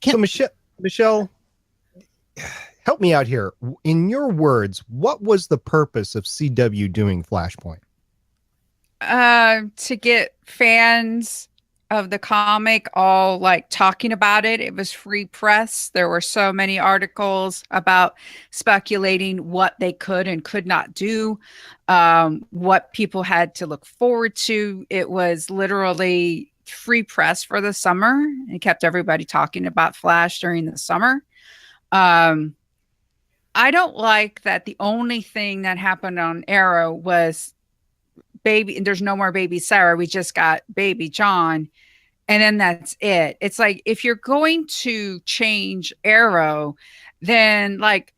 So Michelle, help me out here. In your words, what was the purpose of CW doing Flashpoint? To get fans of the comic all like talking about it. It was free press. There were so many articles about speculating what they could and could not do, what people had to look forward to. It was literally free press for the summer. It kept everybody talking about Flash during the summer. I don't like that the only thing that happened on Arrow was baby, and there's no more baby Sarah. We just got baby John. And then that's it. It's like, if you're going to change Arrow, then like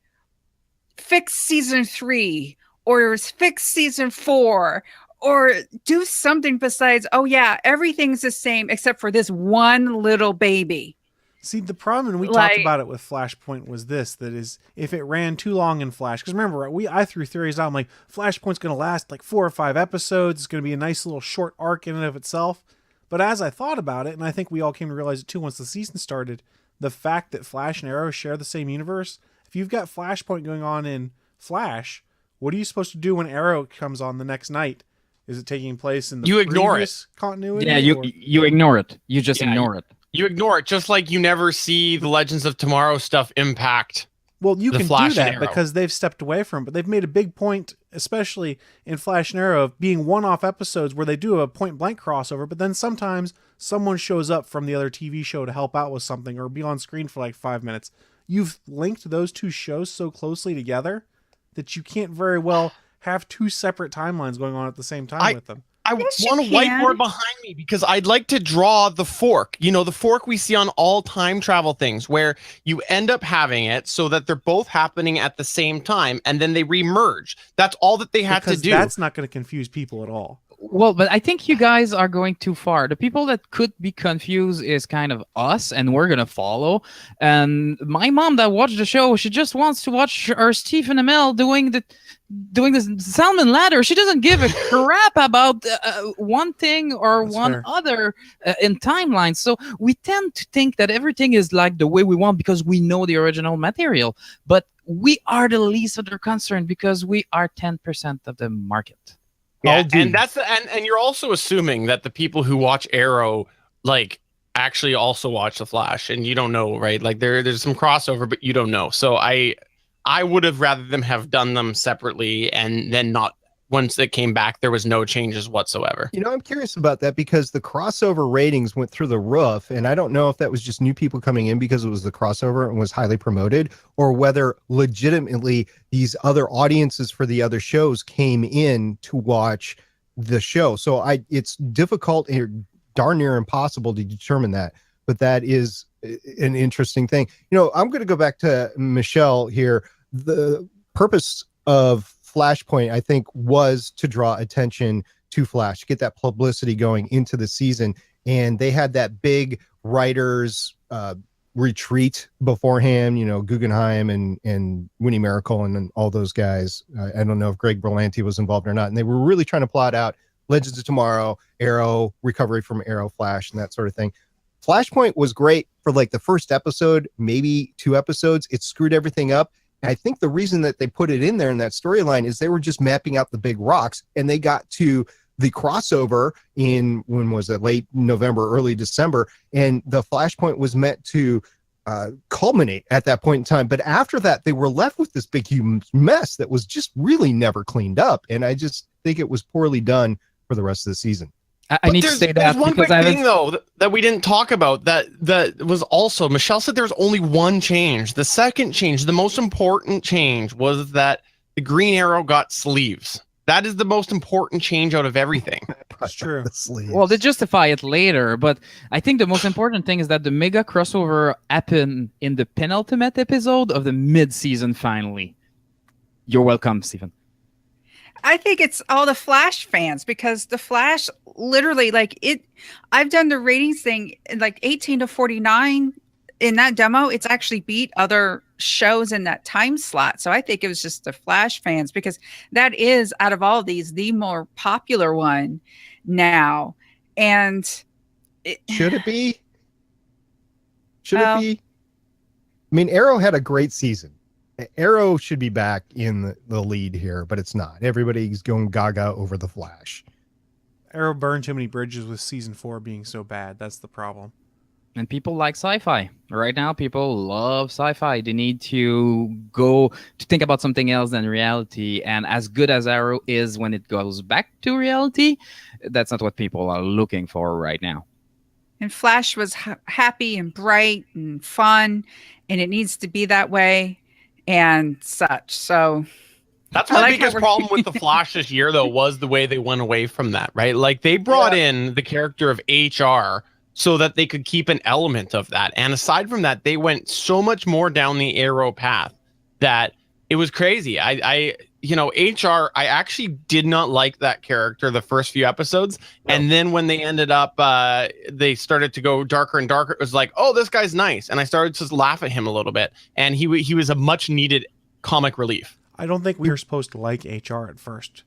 fix season 3 or fix season 4 or do something besides, oh yeah, everything's the same except for this one little baby. See, the problem, and we talked about it with Flashpoint, was this, that is, if it ran too long in Flash, because remember, I threw theories out, I'm like, Flashpoint's going to last like 4 or 5 episodes, it's going to be a nice little short arc in and of itself. But as I thought about it, and I think we all came to realize it too once the season started, the fact that Flash and Arrow share the same universe, if you've got Flashpoint going on in Flash, what are you supposed to do when Arrow comes on the next night? Is it taking place in the previous continuity? Yeah, you ignore it. You just ignore it. You ignore it, just like you never see the Legends of Tomorrow stuff impact. Well, you can Flash do that because they've stepped away from it, but they've made a big point, especially in Flash and Arrow, of being one-off episodes where they do a point-blank crossover, but then sometimes someone shows up from the other TV show to help out with something or be on screen for like 5 minutes. You've linked those two shows so closely together that you can't very well have 2 separate timelines going on at the same time with them. I want a whiteboard behind me because I'd like to draw the fork. The fork we see on all time travel things where you end up having it so that they're both happening at the same time and then they remerge. That's all that they had to do. That's not going to confuse people at all. Well, but I think you guys are going too far. The people that could be confused is kind of us, and we're going to follow. And my mom that watched the show, she just wants to watch her Stephen Amell doing the salmon ladder. She doesn't give a crap about one thing or That's one fair. other in timelines. So we tend to think that everything is like the way we want because we know the original material. But we are the least of their concern because we are 10% of the market. Yeah, and that's and you're also assuming that the people who watch Arrow like actually also watch The Flash, and you don't know, right? Like there's some crossover, but you don't know. So I would have rather them have done them separately, and then not once it came back, there was no changes whatsoever. I'm curious about that because the crossover ratings went through the roof, and I don't know if that was just new people coming in because it was the crossover and was highly promoted, or whether legitimately these other audiences for the other shows came in to watch the show. So it's difficult and darn near impossible to determine that, but that is an interesting thing. I'm going to go back to Michelle here. The purpose of Flashpoint, I think, was to draw attention to Flash, get that publicity going into the season. And they had that big writers retreat beforehand, Guggenheim and Winnie Miracle and all those guys. I don't know if Greg Berlanti was involved or not. And they were really trying to plot out Legends of Tomorrow, Arrow, recovery from Arrow, Flash, and that sort of thing. Flashpoint was great for like the first episode, maybe 2 episodes. It screwed everything up. And I think the reason that they put it in there in that storyline is they were just mapping out the big rocks, and they got to the crossover in, when was it, late November, early December, and the Flashpoint was meant to culminate at that point in time. But after that, they were left with this big huge mess that was just really never cleaned up. And I just think it was poorly done for the rest of the season. I need to say that there's one because quick thing though that we didn't talk about that was also, Michelle said there's only one change. The second change, the most important change, was that the Green Arrow got sleeves. That is the most important change out of everything. That's true. Well, they justify it later, but I think the most important thing is that the mega crossover happened in the penultimate episode of the mid-season finale. You're welcome, Stephen. I think it's all the Flash fans, because the Flash literally, I've done the ratings thing, like 18 to 49 in that demo. It's actually beat other shows in that time slot. So I think it was just the Flash fans, because that is, out of all of these, the more popular one now. And should it be? I mean, Arrow had a great season. Arrow should be back in the lead here, but it's not. Everybody's going gaga over the Flash. Arrow burned too many bridges with season 4 being so bad. That's the problem. And people like sci-fi. Right now, people love sci-fi. They need to go to think about something else than reality. And as good as Arrow is when it goes back to reality, that's not what people are looking for right now. And Flash was happy and bright and fun, and it needs to be that way and such. So that's my biggest problem with the Flash this year, though, was the way they went away from that, right? Like, they brought in the character of HR so that they could keep an element of that. And aside from that, they went so much more down the Arrow path that it was crazy. HR, I actually did not like that character the first few episodes. No. And then when they ended up, they started to go darker and darker. It was like, oh, this guy's nice. And I started to laugh at him a little bit. And he was a much needed comic relief. I don't think we were supposed to like HR at first.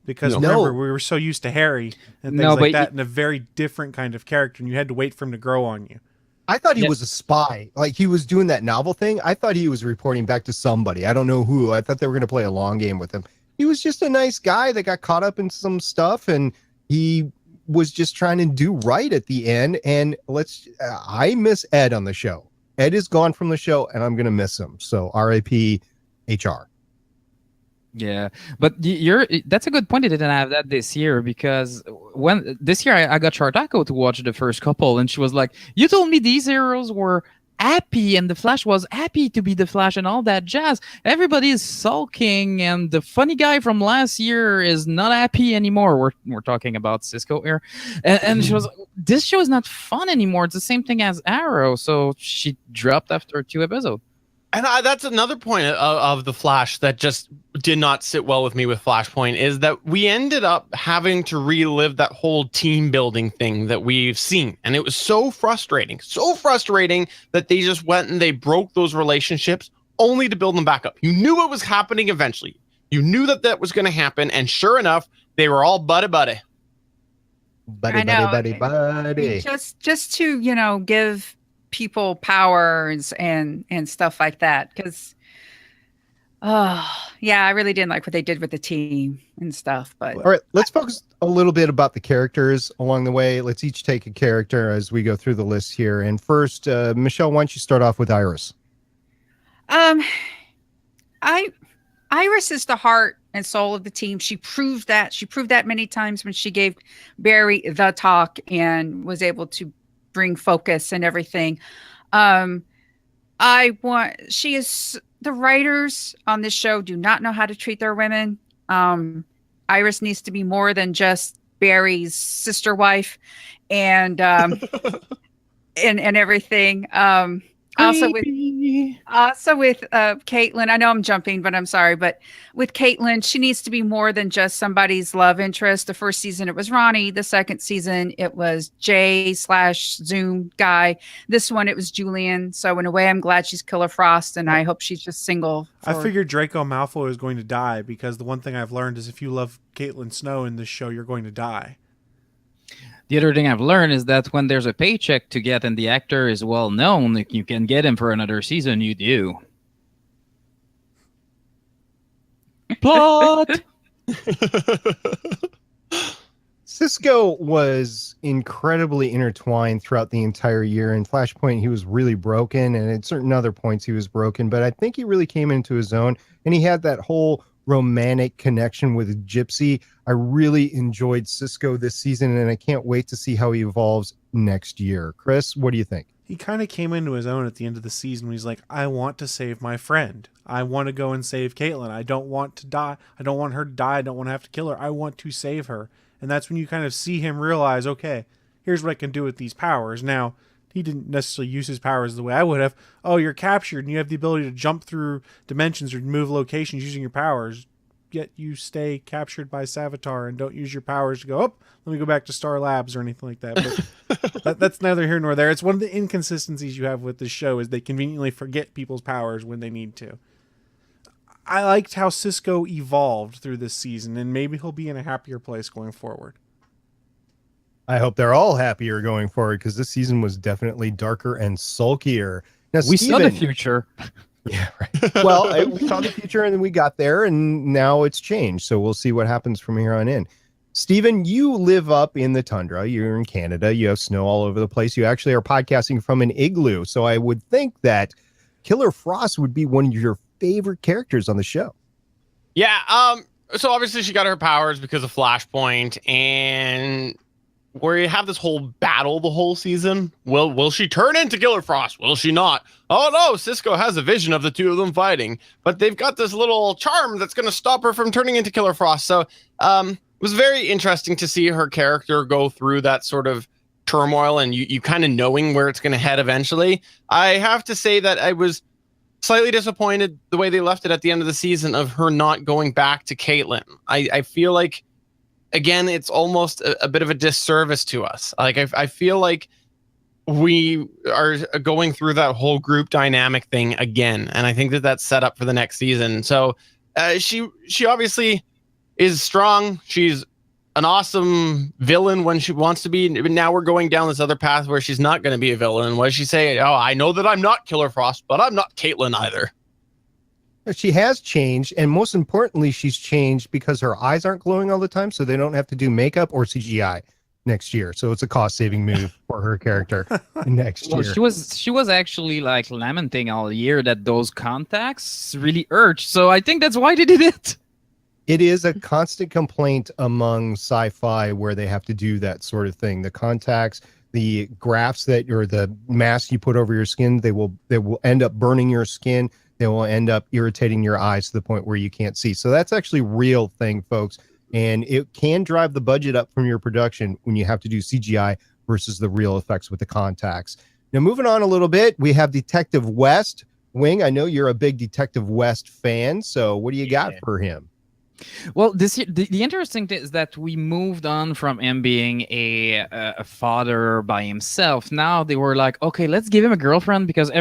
Because remember, we were so used to Harry and things like that, and a very different kind of character, and you had to wait for him to grow on you. I thought he was a spy. Like, he was doing that novel thing. I thought he was reporting back to somebody. I don't know who. I thought they were going to play a long game with him. He was just a nice guy that got caught up in some stuff, and he was just trying to do right at the end. And I miss Ed on the show. Ed is gone from the show, and I'm going to miss him. So RIP HR. Yeah, but that's a good point. They didn't have that this year, because when this year I got Chartako to watch the first couple, and she was like, "You told me these heroes were happy, and the Flash was happy to be the Flash, and all that jazz. Everybody is sulking, and the funny guy from last year is not happy anymore." We're talking about Cisco here, and she was like, "This show is not fun anymore. It's the same thing as Arrow." So she dropped after 2 episodes. And that's another point of the Flash that just did not sit well with me with Flashpoint, is that we ended up having to relive that whole team building thing that we've seen. And it was so frustrating that they just went and they broke those relationships only to build them back up. You knew it was happening eventually. You knew that was going to happen. And sure enough, they were all buddy. Buddy. Just to, give people powers and stuff like that, because I really didn't like what they did with the team and stuff. But all right, let's focus a little bit about the characters along the way. Let's each take a character as we go through the list here. And first, Michelle, why don't you start off with Iris? Iris is the heart and soul of the team. She proved that many times when she gave Barry the talk and was able to bring focus and everything. She is, the writers on this show do not know how to treat their women. Iris needs to be more than just Barry's sister wife and and everything. Also with Creepy. Caitlin, I know I'm jumping, but I'm sorry. But with Caitlin, she needs to be more than just somebody's love interest. The first season, it was Ronnie. The second season, it was Jay/Zoom guy. This one, it was Julian. So in a way, I'm glad she's Killer Frost, and I hope she's just single. I figured Draco Malfoy was going to die because the one thing I've learned is if you love Caitlin Snow in this show, you're going to die. The other thing I've learned is that when there's a paycheck to get and the actor is well known, if you can get him for another season, you do. Plot! Cisco was incredibly intertwined throughout the entire year. In Flashpoint, he was really broken, and at certain other points, he was broken. But I think he really came into his own, and he had that whole romantic connection with Gypsy. I really enjoyed Cisco this season, and I can't wait to see how he evolves next year. Chris, what do you think? He kind of came into his own at the end of the season when he's like, I want to save my friend. I want to go and save Caitlin. I don't want to die. I don't want her to die. I don't want to have to kill her. I want to save her. And that's when you kind of see him realize, okay, here's what I can do with these powers. Now, he didn't necessarily use his powers the way I would have. Oh, you're captured and you have the ability to jump through dimensions or move locations using your powers. Yet you stay captured by Savitar and don't use your powers to go, oh, let me go back to Star Labs or anything like that. But that's neither here nor there. It's one of the inconsistencies you have with this show is they conveniently forget people's powers when they need to. I liked how Cisco evolved through this season, and maybe he'll be in a happier place going forward. I hope they're all happier going forward because this season was definitely darker and sulkier. Now, We saw the future. Yeah, right. Well, we saw the future and then we got there and now it's changed. So we'll see what happens from here on in. Stephen, you live up in the tundra. You're in Canada. You have snow all over the place. You actually are podcasting from an igloo. So I would think that Killer Frost would be one of your favorite characters on the show. Yeah. So obviously she got her powers because of Flashpoint, and where you have this whole battle the whole season. Will she turn into Killer Frost? Will she not? Oh no, Cisco has a vision of the two of them fighting, but they've got this little charm that's going to stop her from turning into Killer Frost. So it was very interesting to see her character go through that sort of turmoil and you kind of knowing where it's going to head eventually. I have to say that I was slightly disappointed the way they left it at the end of the season of her not going back to Caitlin. I feel like, again, it's almost a bit of a disservice to us. Like, I feel like we are going through that whole group dynamic thing again. And I think that that's set up for the next season. So she obviously is strong. She's an awesome villain when she wants to be. But now we're going down this other path where she's not going to be a villain. What does she say? Oh, I know that I'm not Killer Frost, but I'm not Caitlin either. She has changed, and most importantly, she's changed because her eyes aren't glowing all the time, so they don't have to do makeup or CGI next year. So it's a cost-saving move for her character next year. She was actually like lamenting all year that those contacts really urged. So I think that's why they did it. It is a constant complaint among sci-fi where they have to do that sort of thing. The contacts, the grafts that or the mask you put over your skin, they will end up burning your skin. They will end up irritating your eyes to the point where you can't see. So that's actually a real thing, folks. And it can drive the budget up from your production when you have to do CGI versus the real effects with the contacts. Now, moving on a little bit, we have Detective West. Wing, I know you're a big Detective West fan. So what do you got for him? Well, the interesting thing is that we moved on from him being a father by himself. Now they were like, okay, let's give him a girlfriend because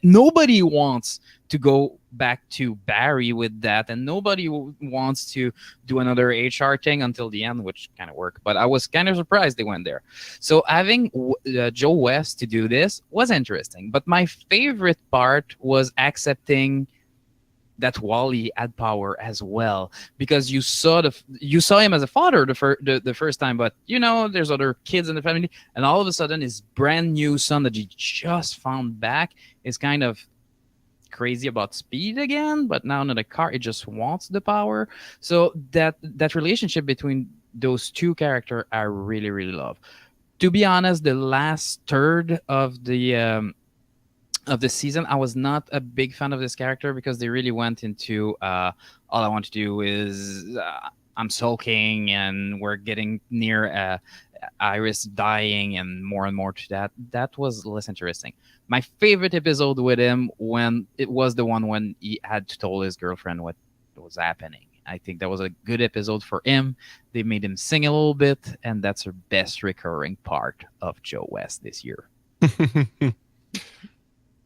nobody wants to go back to Barry with that, and nobody wants to do another HR thing until the end, which kind of worked. But I was kind of surprised they went there. So having Joe West to do this was interesting. But my favorite part was accepting that Wally had power as well, because you saw him as a father the first time, but there's other kids in the family, and all of a sudden his brand new son that he just found back is kind of crazy about speed again, but now in the car it just wants the power. So that relationship between those two characters I really, really love. To be honest, the last third of the season, I was not a big fan of this character because they really went into all I want to do is I'm sulking and we're getting near Iris dying and more to that. That was less interesting. My favorite episode with him was the one when he had told his girlfriend what was happening. I think that was a good episode for him. They made him sing a little bit, and that's her best recurring part of Joe West this year.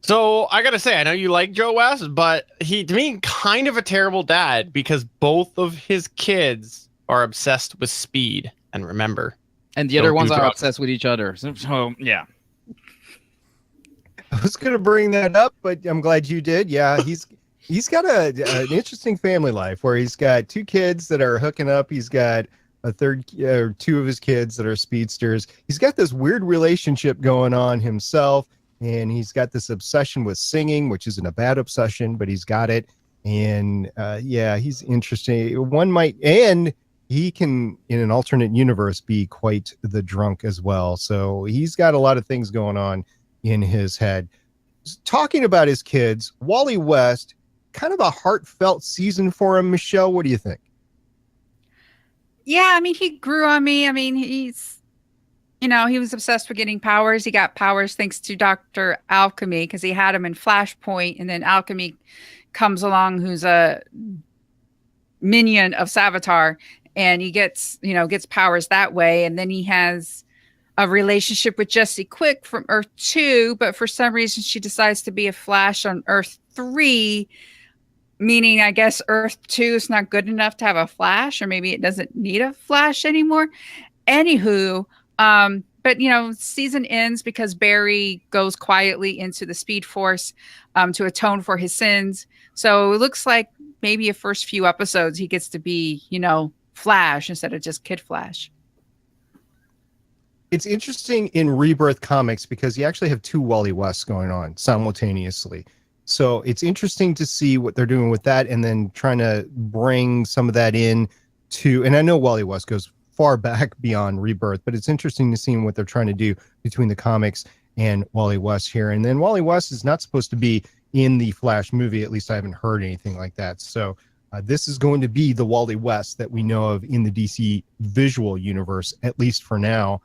So I gotta say, I know you like Joe West, but he, to me, kind of a terrible dad because both of his kids are obsessed with speed. And remember, and the other ones are obsessed with each other. So yeah. I was going to bring that up, but I'm glad you did. Yeah, he's got an interesting family life where he's got 2 kids that are hooking up. He's got a third, 2 of his kids that are speedsters. He's got this weird relationship going on himself, and he's got this obsession with singing, which isn't a bad obsession, but he's got it. And yeah, he's interesting. And he can, in an alternate universe, be quite the drunk as well. So he's got a lot of things going on in his head. Talking about his kids, Wally West, kind of a heartfelt season for him. Michelle, what do you think? Yeah, I mean, he grew on me. I mean, he was obsessed with getting powers. He got powers thanks to Dr. Alchemy because he had him in Flashpoint, and then Alchemy comes along, who's a minion of Savitar, and he gets powers that way. And then he has a relationship with Jessie Quick from Earth 2, but for some reason she decides to be a Flash on Earth 3, meaning I guess Earth 2 is not good enough to have a Flash, or maybe it doesn't need a Flash anymore. Anywho, but season ends because Barry goes quietly into the Speed Force to atone for his sins. So it looks like maybe a first few episodes he gets to be, Flash instead of just Kid Flash. It's interesting in Rebirth Comics because you actually have 2 Wally Wests going on simultaneously. So it's interesting to see what they're doing with that, and then trying to bring some of that in to, and I know Wally West goes far back beyond Rebirth, but it's interesting to see what they're trying to do between the comics and Wally West here. And then Wally West is not supposed to be in the Flash movie. At least I haven't heard anything like that. So this is going to be the Wally West that we know of in the DC visual universe, at least for now.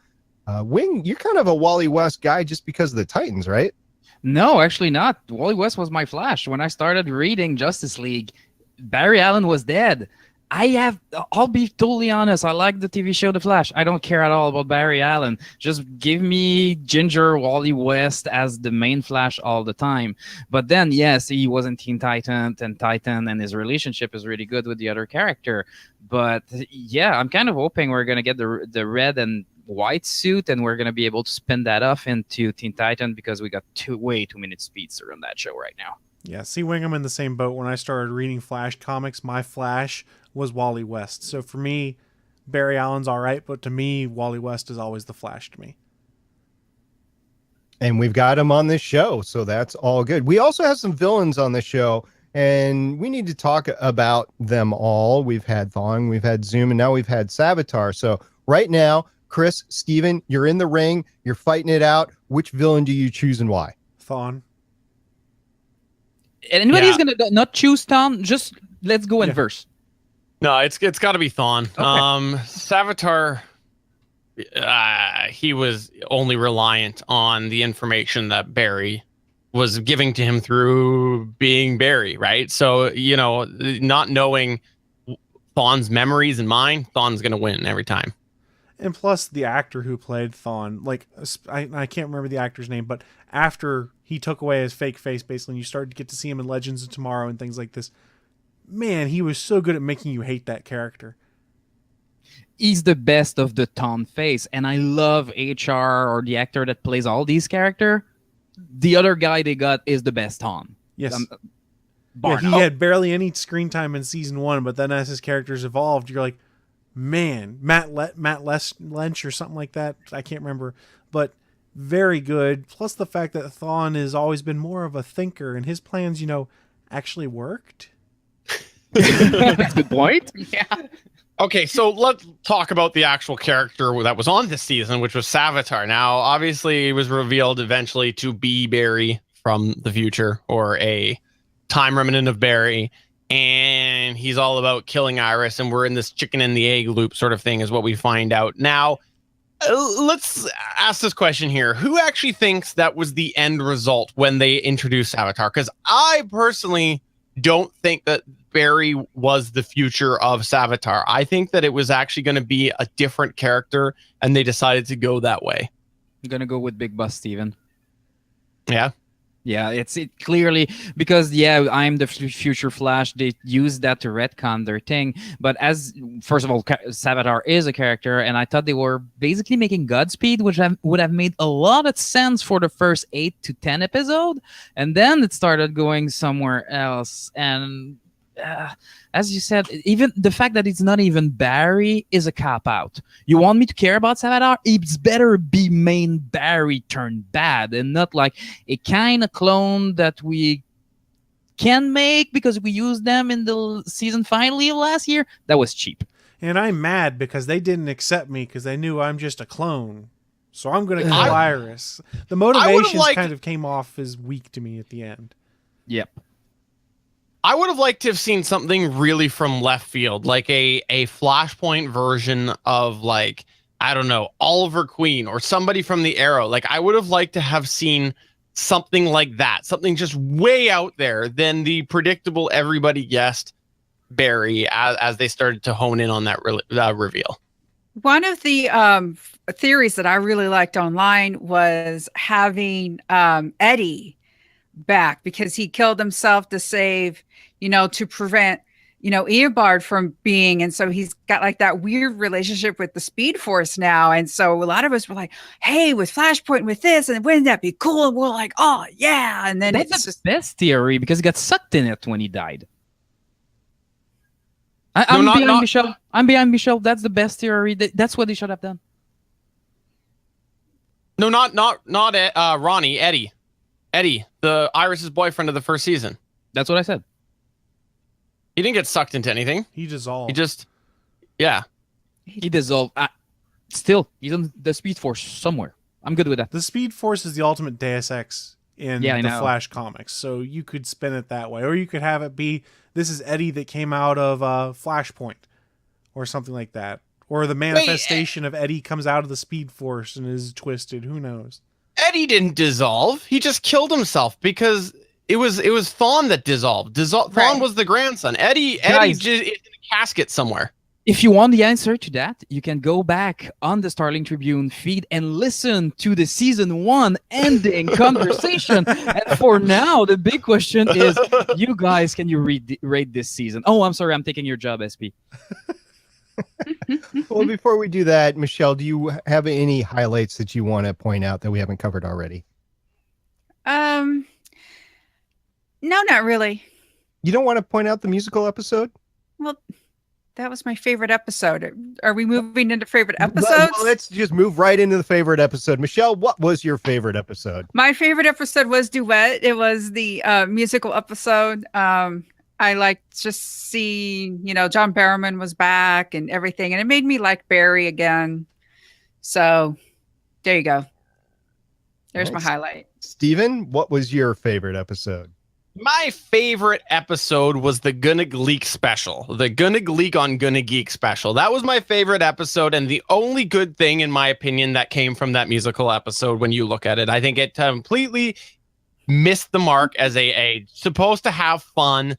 Wing, you're kind of a Wally West guy just because of the Titans, right? No, actually not. Wally West was my Flash. When I started reading Justice League, Barry Allen was dead. I'll be totally honest, I like the TV show The Flash. I don't care at all about Barry Allen. Just give me Ginger Wally West as the main Flash all the time. But then, yes, he was in Teen Titan, and his relationship is really good with the other character. But yeah, I'm kind of hoping we're going to get the red and white suit, and we're going to be able to spin that off into Teen Titan because we got way too many speedster on that show right now. Yeah, see, Wing, I'm in the same boat. When I started reading Flash comics, my Flash was Wally West. So for me, Barry Allen's all right, but to me, Wally West is always the Flash to me. And we've got him on this show, so that's all good. We also have some villains on the show, and we need to talk about them all. We've had Thawne, we've had Zoom, and now we've had Savitar. So right now, Chris, Steven, you're in the ring. You're fighting it out. Which villain do you choose and why? Thawne. Anybody's going to not choose Thawne? Just let's go in verse. No, it's got to be Thawne. Okay. Savitar, he was only reliant on the information that Barry was giving to him through being Barry, right? So, not knowing Thawne's memories and mine, Thawne's going to win every time. And plus, the actor who played Thawne, I can't remember the actor's name, but after he took away his fake face, basically, and you started to get to see him in Legends of Tomorrow and things like this, man, he was so good at making you hate that character. He's the best of the Thawne face, and I love HR or the actor that plays all these characters. The other guy they got is the best Thawne. Yes. He had barely any screen time in season 1, but then as his characters evolved, you're like, man, Matt Lynch or something like that. I can't remember, but very good. Plus the fact that Thawne has always been more of a thinker, and his plans, actually worked. That's a good point. Yeah. Okay, so let's talk about the actual character that was on this season, which was Savitar. Now, obviously, he was revealed eventually to be Barry from the future, or a time remnant of Barry. and he's all about killing Iris, and we're in this chicken and the egg loop sort of thing is what we find out. Now, let's ask this question here. Who actually thinks that was the end result when they introduced Savitar? Because I personally don't think that Barry was the future of Savitar. I think that it was actually going to be a different character, and they decided to go that way. I'm gonna go with Big Boss Steven. Yeah. Yeah, it clearly because I'm the future Flash. They use that to retcon their thing. But as first of all, Savitar is a character, and I thought they were basically making Godspeed, which would have made a lot of sense for the first 8 to 10 episode, and then it started going somewhere else. And as you said, even the fact that it's not even Barry is a cop out. You want me to care about Savitar? It's better be main Barry turned bad, and not like a kind of clone that we can make because we used them in the season finale of last year. That was cheap. And I'm mad because they didn't accept me because they knew I'm just a clone. So I'm going to kill Iris. The motivations kind of came off as weak to me at the end. Yep. I would have liked to have seen something really from left field, like a Flashpoint version of, like, I don't know, Oliver Queen or somebody from the Arrow. Like, I would have liked to have seen something like that, something just way out there than the predictable everybody guessed Barry as they started to hone in on that reveal. One of the theories that I really liked online was having Eddie back because he killed himself to save, to prevent, Eobard from being. And so he's got like that weird relationship with the Speed Force now. And so a lot of us were like, hey, with Flashpoint with this, and wouldn't that be cool? And we're like, oh, yeah. And then that's the best theory because he got sucked in it when he died. I'm behind Michelle. I'm behind Michelle. That's the best theory. That's what they should have done. No, not Ronnie, Eddie. Eddie, the Iris's boyfriend of the first season. That's what I said. He didn't get sucked into anything. He dissolved. He just, yeah. He dissolved. Still, he's on the Speed Force somewhere. I'm good with that. The Speed Force is the ultimate Deus Ex in the Flash comics. So you could spin it that way. Or you could have it be, this is Eddie that came out of Flashpoint. Or something like that. Or the manifestation of Eddie comes out of the Speed Force and is twisted. Who knows? Eddie didn't dissolve. He just killed himself because it was Thawne that dissolved. Thawne was the grandson. Eddie just is in a casket somewhere. If you want the answer to that, you can go back on the Starling Tribune feed and listen to the season 1 ending conversation. And for now, the big question is, you guys, can you rate this season? Oh, I'm sorry, I'm taking your job, SP. Well, before we do that, Michelle, do you have any highlights that you want to point out that we haven't covered already? No, not really. You don't want to point out the musical episode? Well, that was my favorite episode. Are we moving into favorite episodes? Well, let's just move right into the favorite episode. Michelle, what was your favorite episode? My favorite episode was Duet. It was the musical episode. I liked just seeing, John Barrowman was back and everything. And it made me like Barry again. So there you go. There's my highlight. Steven, what was your favorite episode? My favorite episode was the Gonna Gleek special. The Gonna Gleek on Gonna Geek special. That was my favorite episode. And the only good thing, in my opinion, that came from that musical episode when you look at it, I think it completely missed the mark as a supposed to have fun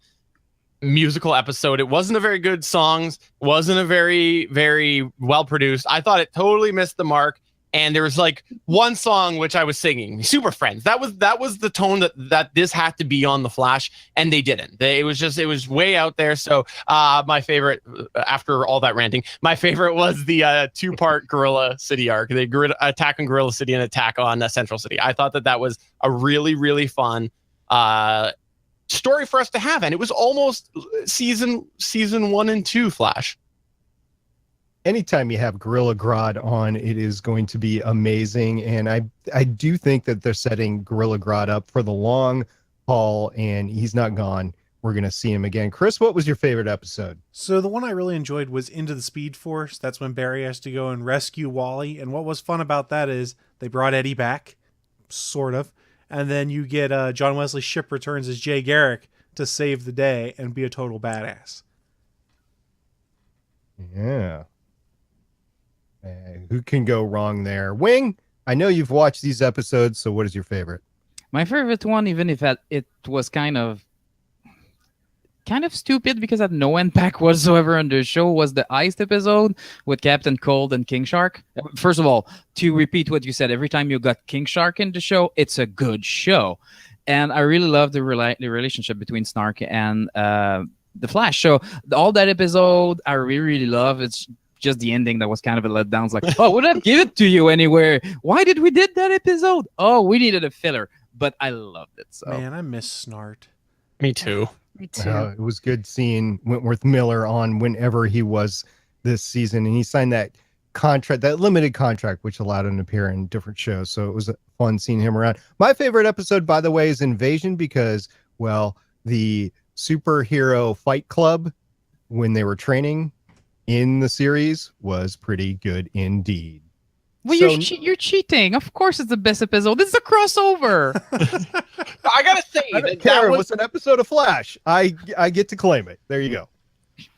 musical episode. It wasn't a very good songs, wasn't a very, very well produced. I thought it totally missed the mark. And there was like one song which I was singing, Super Friends. That was the tone that this had to be on the Flash, and they didn't. It was way out there. So my favorite, after all that ranting, my favorite was the 2-part Gorilla City arc, the attack on Gorilla City and attack on Central City. I thought that was a really, really fun story for us to have, and it was almost season 1 and 2 Flash. Anytime you have Gorilla Grodd on, it is going to be amazing. And I do think that they're setting Gorilla Grodd up for the long haul, and he's not gone. We're going to see him again. Chris, what was your favorite episode? So the one I really enjoyed was Into the Speed Force. That's when Barry has to go and rescue Wally. And what was fun about that is they brought Eddie back, sort of. And then you get John Wesley Shipp returns as Jay Garrick to save the day and be a total badass. Yeah. Who can go wrong there? Wing, I know you've watched these episodes, so what is your favorite? My favorite one, even if it was kind of stupid because it had no impact whatsoever on the show, was the Iced episode with Captain Cold and King Shark. First of all, to repeat what you said, every time you got King Shark in the show, it's a good show. And I really love the relationship between Snark and the Flash. So all that episode, I really, really love. It's just the ending that was kind of a letdown. It's like, oh, would I give it to you anywhere? Why did we did that episode? Oh, we needed a filler. But I loved it. So Man, I miss Snart. Me too. Me too. It was good seeing Wentworth Miller on whenever he was this season, and he signed that contract, that limited contract, which allowed him to appear in different shows. So it was fun seeing him around. My favorite episode, by the way, is Invasion, because, well, the superhero fight club, when they were training in the series, was pretty good indeed. Well, you're cheating. Of course, it's the best episode. This is a crossover. I gotta say, I don't care. It was an episode of Flash. I get to claim it. There you go.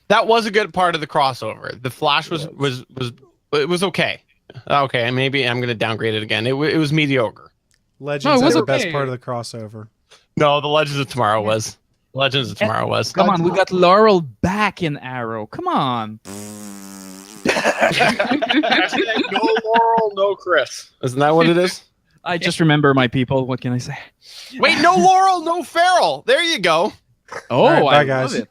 That was a good part of the crossover. The Flash was okay. Okay, maybe I'm gonna downgrade it again. It was mediocre. Legends was the best part of the crossover. No, the Legends of Tomorrow was. Legends of Tomorrow was. Come on, we got Laurel back in Arrow. Come on. No Laurel, no Chris. Isn't that what it is? I just remember my people. What can I say? Wait, no Laurel, no Farrell. There you go. Oh, All right, bye, I guys. love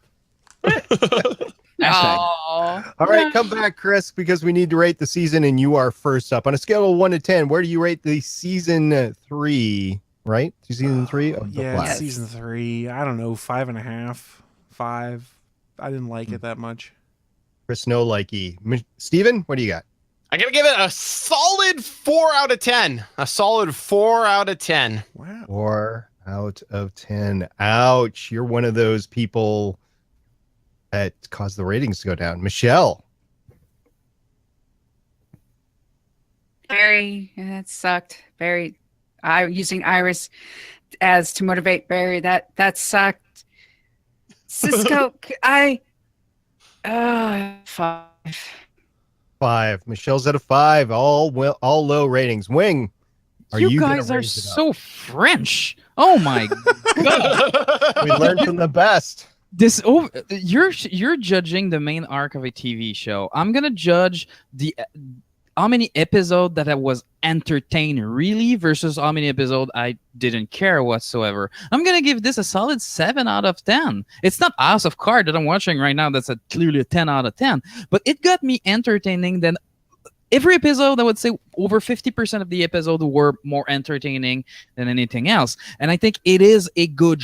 it. Aw. All right, come back, Chris, because we need to rate the season, and you are first up. On a scale of 1 to 10, where do you rate the season 3, right? Season 3 of The Yeah, Flash. season 3. I don't know, 5.5, 5. I didn't like it that much. Chris no likey. Steven, what do you got? I gotta give it a solid 4 out of 10. A solid 4 out of 10. Wow. 4 out of 10. Ouch. You're one of those people that caused the ratings to go down. Michelle. Barry, that sucked. Barry, using Iris as to motivate Barry. That sucked. Cisco, 5. 5. Michelle's at a 5. All low ratings. Wing. You guys are so French. Oh my god. We learned from the best. You're judging the main arc of a TV show. I'm gonna judge how many episode that was entertained really versus how many episode I didn't care whatsoever. I'm gonna give this a solid 7 out of 10. It's not House of Cards that I'm watching right now. That's clearly a 10 out of 10. But it got me entertaining. Then every episode, I would say over 50% of the episode were more entertaining than anything else. And I think it is a good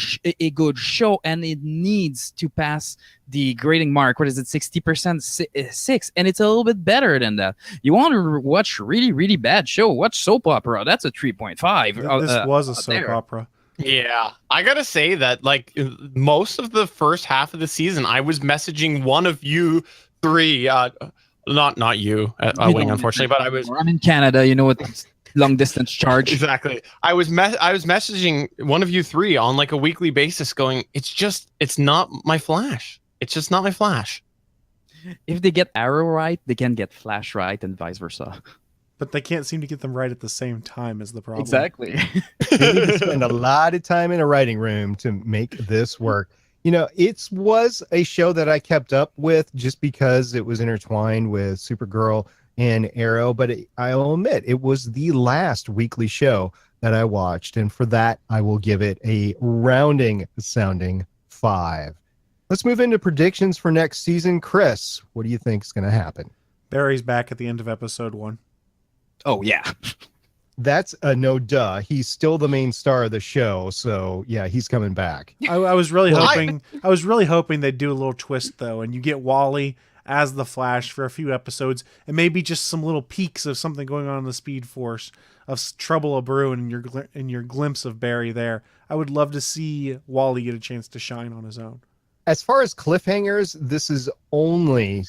show, and it needs to pass the grading mark. What is it? 60%, 6, and it's a little bit better than that. You want to watch really, really bad show? Watch soap opera. That's a 3.5. This was a soap opera. Yeah, I gotta say that, like, most of the first half of the season, I was messaging one of you three. Not you, Wing, unfortunately, but I was. I'm in Canada. You know what long distance charge. Exactly. I was messaging one of you three on like a weekly basis, going, it's not my Flash. It's just not my Flash. If they get Arrow right, they can get Flash right, and vice versa. But they can't seem to get them right at the same time is the problem. Exactly. They need to spend a lot of time in a writing room to make this work. You know, it was a show that I kept up with just because it was intertwined with Supergirl and Arrow. But I'll admit, it was the last weekly show that I watched. And for that, I will give it a rounding sounding 5. Let's move into predictions for next season. Chris, what do you think is going to happen? Barry's back at the end of episode 1. Oh, yeah. That's a no duh. He's still the main star of the show, so yeah, he's coming back. I was really hoping they'd do a little twist though, and you get Wally as the Flash for a few episodes, and maybe just some little peeks of something going on in the Speed Force, of trouble a brewing, and your glimpse of Barry there. I would love to see Wally get a chance to shine on his own. As far as cliffhangers, this is only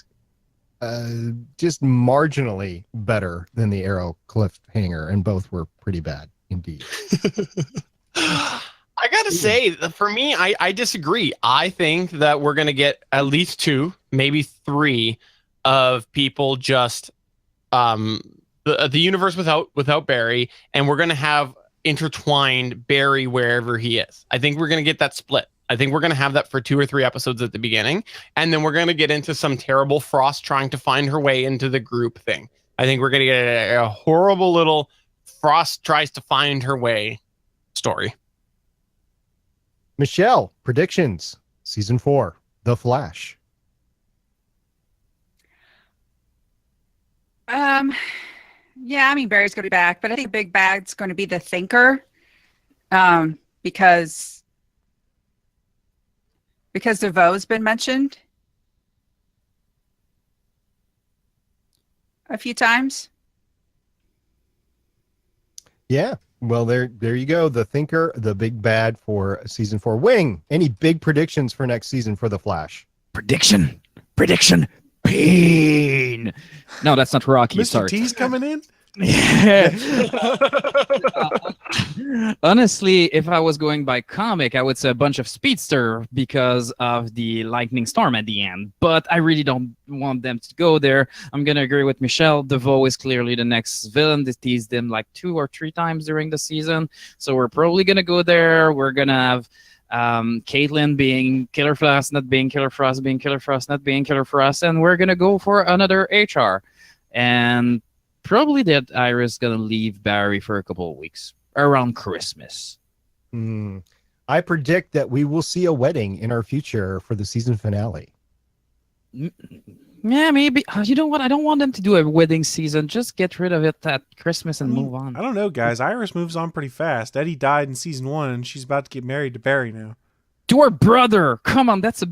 just marginally better than the Arrow cliffhanger, and both were pretty bad indeed. I I gotta say, for me, I disagree. I think that we're gonna get at least 2, maybe 3 of people just the universe without Barry, and we're gonna have intertwined Barry wherever he is. I think we're gonna get that split. I think we're gonna have that for 2 or 3 episodes at the beginning, and then we're gonna get into some terrible Frost trying to find her way into the group thing. I think we're gonna get a horrible little Frost tries to find her way story. Michelle, predictions. Season 4, The Flash. Yeah, I mean Barry's going to be back, but I think big bad's going to be the Thinker, because DeVoe's been mentioned a few times. Yeah. Well, there you go. The Thinker, the big bad for season 4. Wing, any big predictions for next season for The Flash? Prediction. Pain. No, that's not Rocky. Mr. Sorry. T's coming in. Honestly, if I was going by comic, I would say a bunch of speedster because of the lightning storm at the end. But I really don't want them to go there. I'm gonna agree with Michelle. DeVoe is clearly the next villain. They teased him like 2 or 3 times during the season, so we're probably gonna go there. We're gonna have Caitlin being Killer Frost, not being Killer Frost, being Killer Frost, not being Killer Frost, and we're gonna go for another HR. And probably that Iris gonna leave Barry for a couple of weeks around Christmas. I predict that we will see a wedding in our future for the season finale. Yeah, maybe. You know what? I don't want them to do a wedding season. Just get rid of it at Christmas and move on. I don't know, guys. Iris moves on pretty fast. Eddie died in season 1, and she's about to get married to Barry now. To her brother. Come on, that's a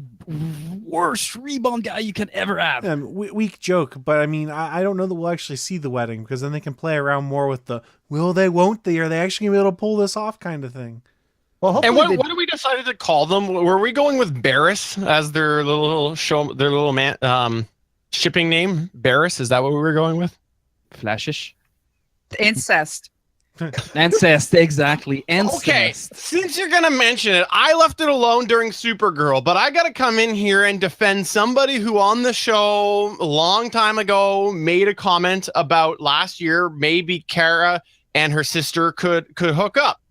worst rebound guy you can ever have. Weak joke, but I mean, I don't know that we'll actually see the wedding, because then they can play around more with the will they, won't they, are they actually going to be able to pull this off kind of thing. Well, and what did we decide to call them? Were we going with Barris as their little shipping name? Barris, is that what we were going with? Flashish. Incest. Incest, exactly. Incest. Okay, since you're gonna mention it, I left it alone during Supergirl, but I gotta come in here and defend somebody who on the show a long time ago made a comment about last year maybe Kara and her sister could hook up.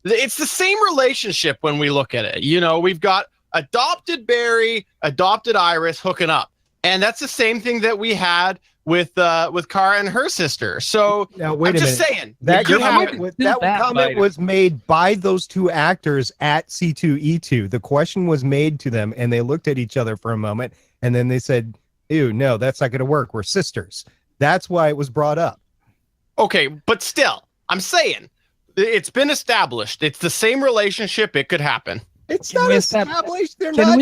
It's the same relationship when we look at it. You know, we've got adopted Barry, adopted Iris hooking up, and that's the same thing that we had with Kara and her sister. So now, wait I'm a just minute. saying That comment was made by those 2 actors at C2E2. The question was made to them, and they looked at each other for a moment, and then they said, "Ew, no, that's not going to work. We're sisters." That's why it was brought up. Okay, but still, I'm saying it's been established. It's the same relationship. It could happen. It's not established. They're not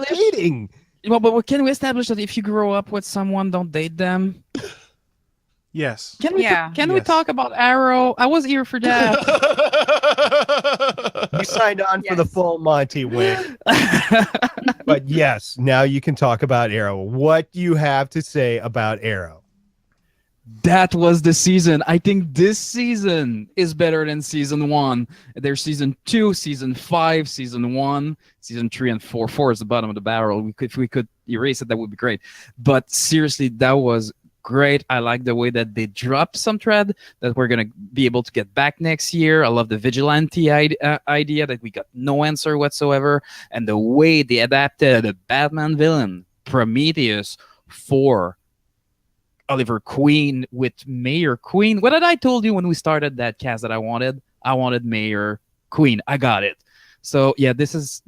dating. Well, but can we establish that if you grow up with someone, don't date them? Yes. Can we talk about Arrow? I was here for that. You signed on for the full Monty win. But yes, now you can talk about Arrow. What do you have to say about Arrow? That was the season. I think this season is better than season 1. There's season 2, season 5, season 1, season 3, and 4. 4 is the bottom of the barrel. If we could erase it, that would be great. But seriously, that was great. I like the way that they dropped some thread that we're going to be able to get back next year. I love the vigilante idea that we got no answer whatsoever. And the way they adapted a Batman villain, Prometheus, for Oliver Queen with Mayor Queen. What did I told you when we started that cast that I wanted? I wanted Mayor Queen. I got it. So yeah, this is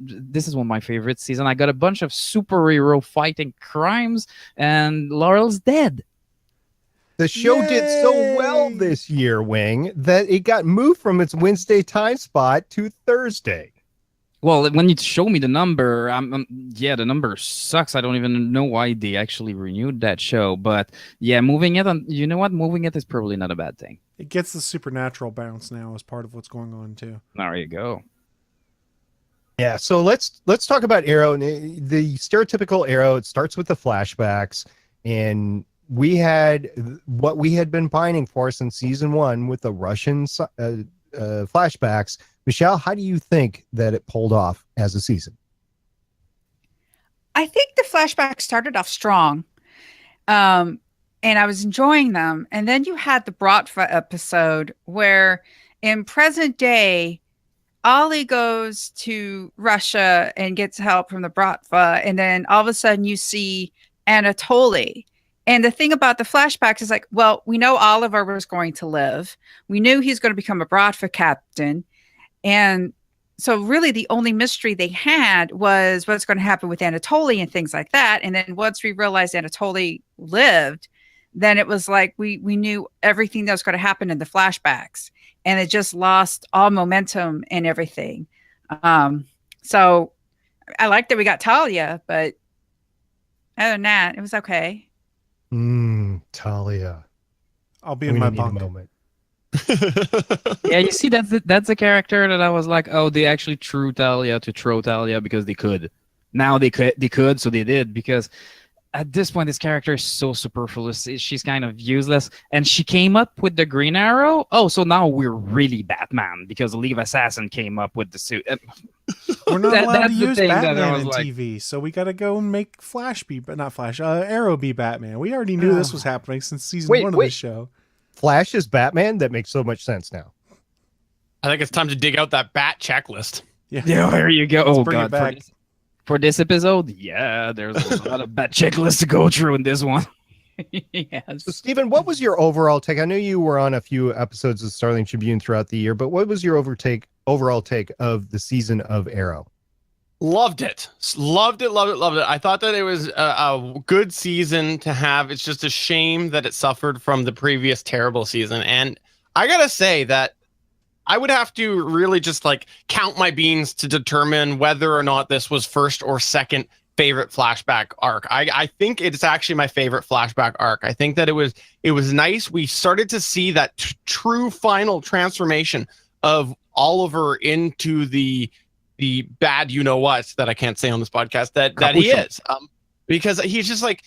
one of my favorite seasons. I got a bunch of superhero fighting crimes, and Laurel's dead. The show did so well this year, Wing, that it got moved from its Wednesday time spot to Thursday. Well, when you show me the number, the number sucks. I don't even know why they actually renewed that show. But yeah, moving it on, you know what? Moving it is probably not a bad thing. It gets the supernatural bounce now as part of what's going on too. There you go. Yeah, so let's talk about Arrow. The stereotypical Arrow, it starts with the flashbacks, and we had what we had been pining for since season 1 with the Russian flashbacks Michelle, how do you think that it pulled off as a season? I think the flashback started off strong. And I was enjoying them. And then you had the Bratva episode where in present day, Ollie goes to Russia and gets help from the Bratva. And then all of a sudden you see Anatoly. And the thing about the flashbacks is like, well, we know Oliver was going to live. We knew he's going to become a Bratva captain. And so really the only mystery they had was what's going to happen with Anatoly and things like that. And then once we realized Anatoly lived, then it was like we knew everything that was going to happen in the flashbacks. And it just lost all momentum and everything. So I like that we got Talia, but other than that, it was okay. Talia. I'll be in my bunk. Moment. Yeah, you see, that's a character that I was like, oh, they actually threw Talia to throw Talia because they could. Now they could, so they did, because at this point, this character is so superfluous. She's kind of useless. And she came up with the Green Arrow. Oh, so now we're really Batman because the League of Assassin came up with the suit. We're not allowed to use Batman in like, TV, so we got to go and make Arrow be Batman. We already knew this was happening since season 1 of the show. Flash is Batman? That makes so much sense now. I think it's time to dig out that bat checklist. Yeah, there you go. Let's oh, bring it God. back. For this episode, yeah, there's a lot of bad checklists to go through in this one. Yes. So, Stephen, what was your overall take? I know you were on a few episodes of Starling Tribune throughout the year, but what was your overall take of the season of Arrow? Loved it. Loved it. I thought that it was a good season to have. It's just a shame that it suffered from the previous terrible season. And I got to say that I would have to really just like count my beans to determine whether or not this was first or second favorite flashback arc. I think it's actually my favorite flashback arc. I think that it was nice. We started to see that true final transformation of Oliver into the bad you-know-what that I can't say on this podcast that he is. Because he's just like,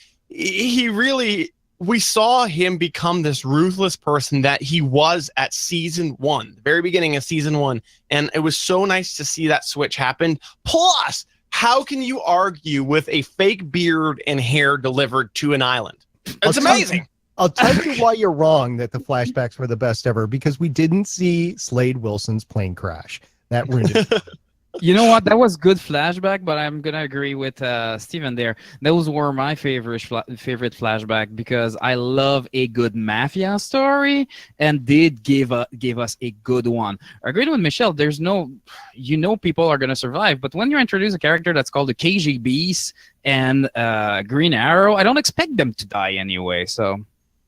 we saw him become this ruthless person that he was at season 1, the very beginning of season 1. And it was so nice to see that switch happen. Plus, how can you argue with a fake beard and hair delivered to an island? It's amazing. I'll tell you why you're wrong that the flashbacks were the best ever, because we didn't see Slade Wilson's plane crash. That ruined it. You know what? That was good flashback, but I'm gonna agree with Steven there. Those were my favorite flashback because I love a good mafia story, and did give us a good one. I agree with Michelle. There's no, people are gonna survive, but when you introduce a character that's called the KGBs and Green Arrow, I don't expect them to die anyway. So.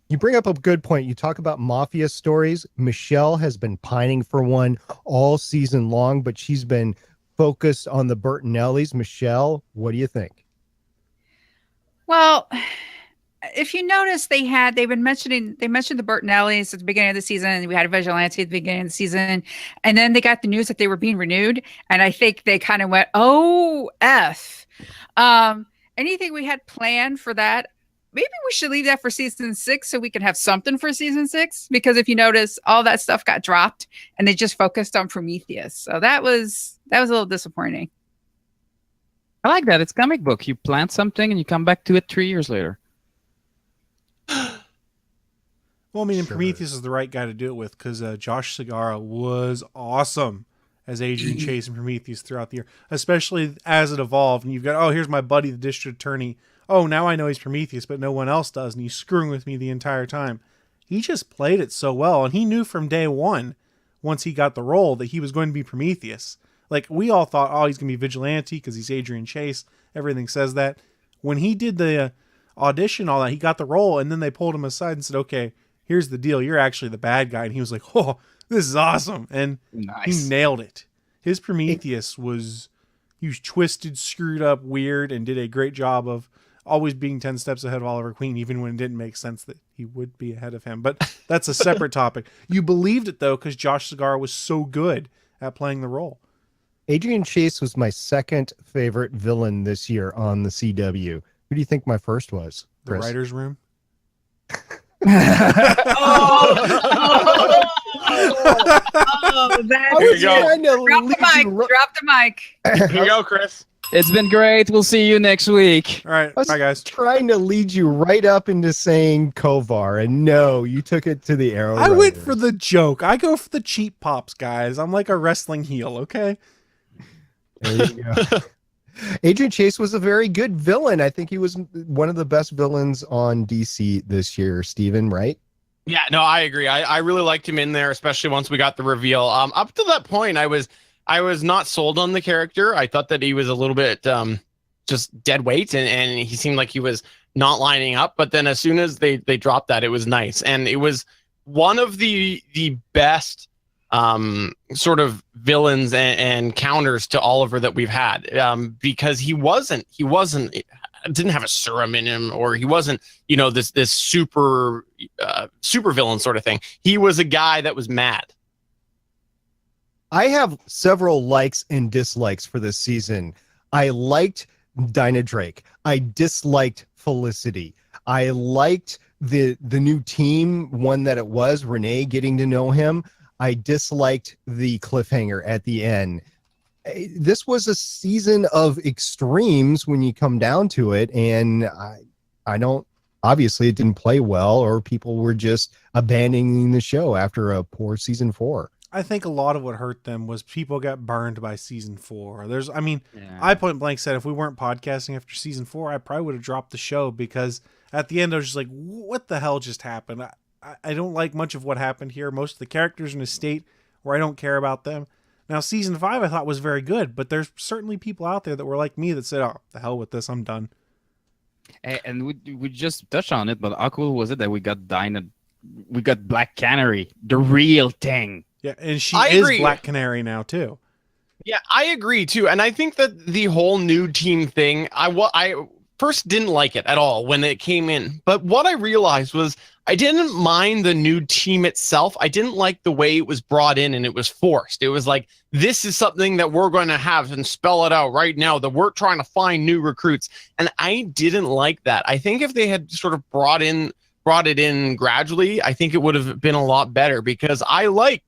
You bring up a good point. You talk about mafia stories. Michelle has been pining for one all season long, but she's been focused on the Bertinellis. Michelle, what do you think? Well, if you notice, they mentioned the Bertinellis at the beginning of the season. We had a Vigilante at the beginning of the season, and then they got the news that they were being renewed, and I think they kind of went, "Oh, F." Anything we had planned for that, maybe we should leave that for season 6 so we can have something for season 6. Because if you notice, all that stuff got dropped and they just focused on Prometheus. So that was a little disappointing. I like that. It's comic book. You plant something and you come back to it 3 years later. Well, I mean, Prometheus is the right guy to do it with because Josh Segarra was awesome as Adrian Chase and Prometheus throughout the year, especially as it evolved. And you've got, oh, here's my buddy, the district attorney. Oh, now I know he's Prometheus, but no one else does, and he's screwing with me the entire time. He just played it so well, and he knew from day one, once he got the role, that he was going to be Prometheus. Like, we all thought, oh, he's going to be Vigilante because he's Adrian Chase. Everything says that. When he did the audition, all that, he got the role, and then they pulled him aside and said, okay, here's the deal. You're actually the bad guy. And he was like, oh, this is awesome. And nice. He nailed it. His Prometheus was twisted, screwed up, weird, and did a great job of always being 10 steps ahead of Oliver Queen, even when it didn't make sense that he would be ahead of him. But that's a separate topic. You believed it, though, because Josh Segarra was so good at playing the role. Adrian Chase was my second favorite villain this year on the CW. Who do you think my first was, Chris? The writer's room? Oh, I was trying to drop the lead mic. you ri- Drop the mic. Here you go, Chris. It's been great. We'll see you next week. All right, I was bye guys. trying to lead you right up into saying Kovar, and no, you took it to the Arrow. I went Riders. for the joke. I go for the cheap pops, guys. I'm like a wrestling heel, okay? There you go. Adrian Chase was a very good villain. I think he was one of the best villains on DC this year, Steven, right? Yeah, no, I agree. I really liked him in there, especially once we got the reveal. Up to that point, I was not sold on the character. I thought that he was a little bit just dead weight, and he seemed like he was not lining up. But then as soon as they dropped that, it was nice, and it was one of the best sort of villains and counters to Oliver that we've had, because he didn't have a serum in him, or he wasn't, this super villain sort of thing. He was a guy that was mad. I have several likes and dislikes for this season. I liked Dinah Drake. I disliked Felicity. I liked the new team, one that it was, Renee, getting to know him. I disliked the cliffhanger at the end. This was a season of extremes when you come down to it, and I don't, obviously it didn't play well, or people were just abandoning the show after a poor season 4. I think a lot of what hurt them was people got burned by season 4. I point blank said if we weren't podcasting after season 4, I probably would have dropped the show, because at the end I was just like, what the hell just happened? I don't like much of what happened here. Most of the characters are in a state where I don't care about them. Now, season 5 I thought was very good, but there's certainly people out there that were like me that said, oh, the hell with this, I'm done. And we just touched on it, but how cool was it that we got Black Canary, the real thing. Yeah, and she I is agree. Black Canary now, too. Yeah, I agree too, and I think that the whole new team thing, I first didn't like it at all when it came in, but what I realized was I didn't mind the new team itself. I didn't like the way it was brought in and it was forced. It was like, this is something that we're going to have and spell it out right now, that we're trying to find new recruits, and I didn't like that. I think if they had sort of brought it in gradually, I think it would have been a lot better, because I like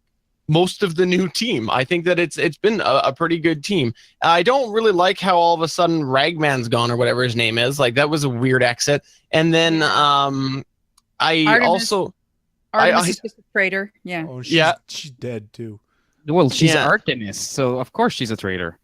most of the new team. I think that it's been a pretty good team. I don't really like how all of a sudden Ragman's gone, or whatever his name is. Like, that was a weird exit. And then Artemis is just a traitor. Yeah. Oh, she's dead, too. Well, she's Artemis, so of course she's a traitor.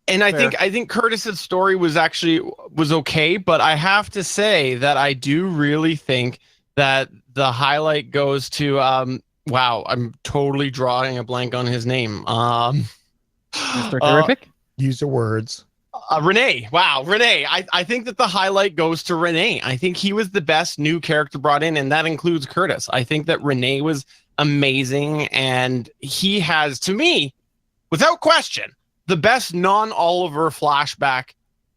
And I think Curtis's story was okay, but I have to say that I do really think that the highlight goes to wow, I'm totally drawing a blank on his name. Mr. Terrific? Use the words. Renee. Wow, Renee. I think that the highlight goes to Renee. I think he was the best new character brought in, and that includes Curtis. I think that Renee was amazing, and he has, to me, without question, the best non-Oliver flashback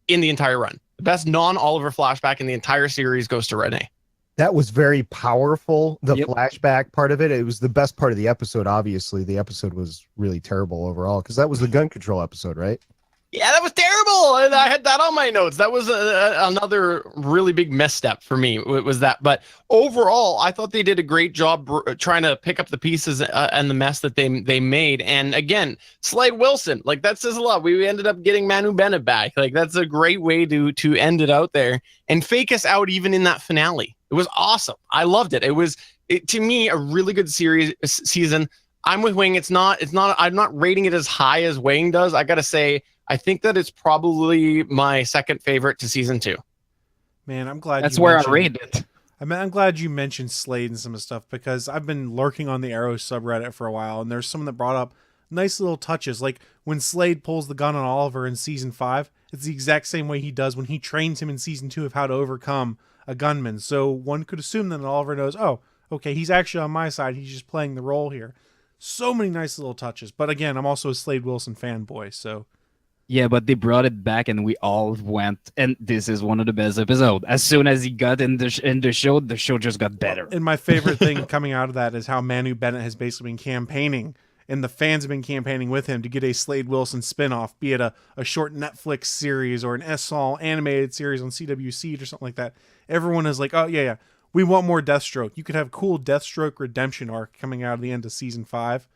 in the entire run. The best non-Oliver flashback in the entire series goes to Renee. That was very powerful. The flashback part of it. It was the best part of the episode. Obviously, the episode was really terrible overall, because that was the gun control episode, right? Yeah, that was terrible. And I had that on my notes. That was another really big misstep for me, was that. But overall, I thought they did a great job trying to pick up the pieces and the mess that they made. And again, Slade Wilson, like, that says a lot. We ended up getting Manu Bennett back. Like, that's a great way to end it out there and fake us out even in that finale. It was awesome. I loved it. It was, to me, a really good season. I'm with Wing. I'm not rating it as high as Wing does. I got to say, I think that it's probably my second favorite to season 2. Man, I'm glad that's where I rated it. I'm glad you mentioned Slade and some of the stuff, because I've been lurking on the Arrow subreddit for a while, and there's someone that brought up nice little touches. Like when Slade pulls the gun on Oliver in season 5, it's the exact same way he does when he trains him in season 2 of how to overcome a gunman. So one could assume that Oliver knows, oh, okay, he's actually on my side. He's just playing the role here. So many nice little touches. But again, I'm also a Slade Wilson fanboy, so... Yeah, but they brought it back, and we all went, and this is one of the best episodes. As soon as he got in the show just got better. And my favorite thing coming out of that is how Manu Bennett has basically been campaigning, and the fans have been campaigning with him to get a Slade Wilson spinoff, be it a short Netflix series or an SL animated series on CW Seed or something like that. Everyone is like, oh, yeah, We want more Deathstroke. You could have cool Deathstroke redemption arc coming out of the end of season 5.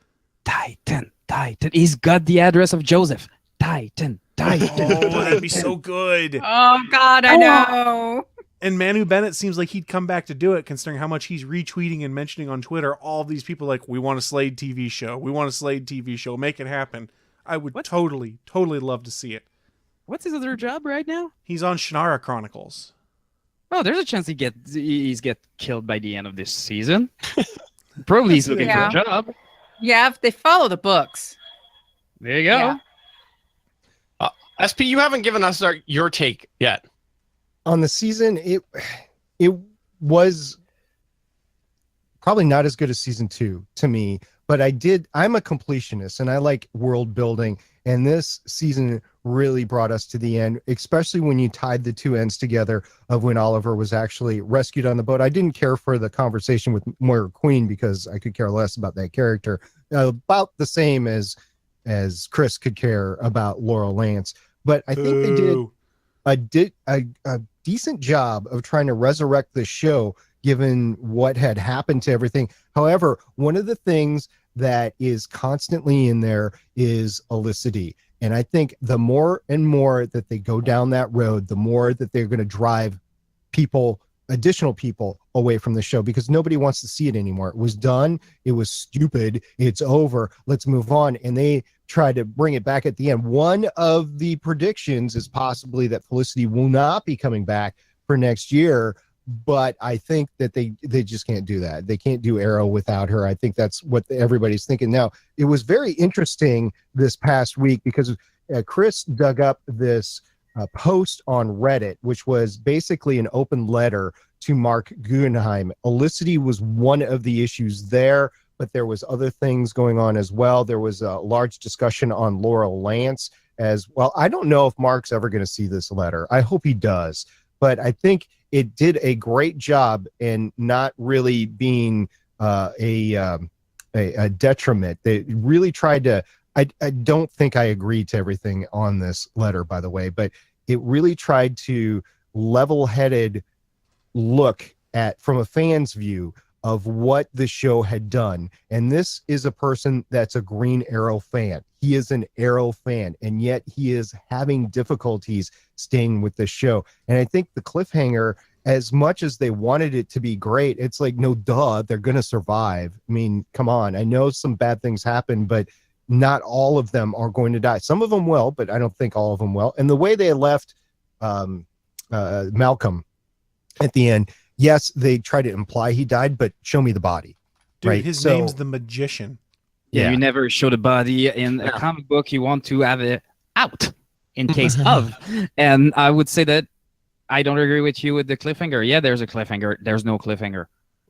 Titan. He's got the address of Joseph. Titan. Oh, that'd be so good. Oh God, I know. And Manu Bennett seems like he'd come back to do it, considering how much he's retweeting and mentioning on Twitter all of these people like, we want a Slade TV show. We want a Slade TV show. Make it happen. I would totally love to see it. What's his other job right now? He's on Shannara Chronicles. Oh, there's a chance he's get killed by the end of this season. Probably he's looking for a job. Yeah, if they follow the books. There you go. Yeah. SP, you haven't given us your take yet. On the season, it was probably not as good as season 2 to me, but I'm a completionist and I like world building, and this season really brought us to the end, especially when you tied the two ends together of when Oliver was actually rescued on the boat. I didn't care for the conversation with Moira Queen because I could care less about that character, about the same as Chris could care about Laurel Lance. But I think they did a decent job of trying to resurrect the show given what had happened to everything. However, one of the things that is constantly in there is Elicity. And I think the more and more that they go down that road, the more that they're going to drive additional people away from the show, because nobody wants to see it anymore. It was done. It was stupid. It's over. Let's move on. And they try to bring it back at the end. One of the predictions is possibly that Felicity will not be coming back for next year, but I think that they just can't do that. They can't do Arrow without her. I think that's what everybody's thinking. Now, it was very interesting this past week because Chris dug up this post on Reddit, which was basically an open letter to Mark Guggenheim. Elicity was one of the issues there, but there was other things going on as well. There was a large discussion on Laurel Lance as well. I don't know if Mark's ever going to see this letter. I hope he does, but I think it did a great job in not really being a detriment. They really tried to. I don't think I agreed to everything on this letter, by the way, but it really tried to level-headed look at, from a fan's view, of what the show had done. And this is a person that's a Green Arrow fan. He is an Arrow fan, and yet he is having difficulties staying with the show. And I think the cliffhanger, as much as they wanted it to be great, it's like, no, duh, they're going to survive. I mean, come on. I know some bad things happen, but not all of them are going to die. Some of them will, but I don't think all of them will. And the way they left Malcolm at the end, yes, they try to imply he died, but show me the body. Dude, right? His name's the Magician. Yeah, you never show the body in a comic book. You want to have it out in case of. And I would say that I don't agree with you with the cliffhanger. Yeah, there's a cliffhanger. There's no cliffhanger.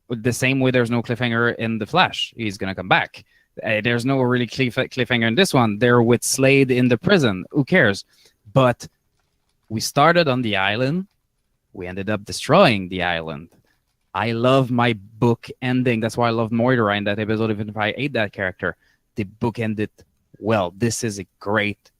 The same way there's no cliffhanger in The Flash. He's going to come back. There's no really cliffhanger in this one. They're with Slade in the prison. Who cares? But we started on the island. We ended up destroying the island. I love my book ending. That's why I love Moira in that episode, even if I hate that character. The book ended well. This is a great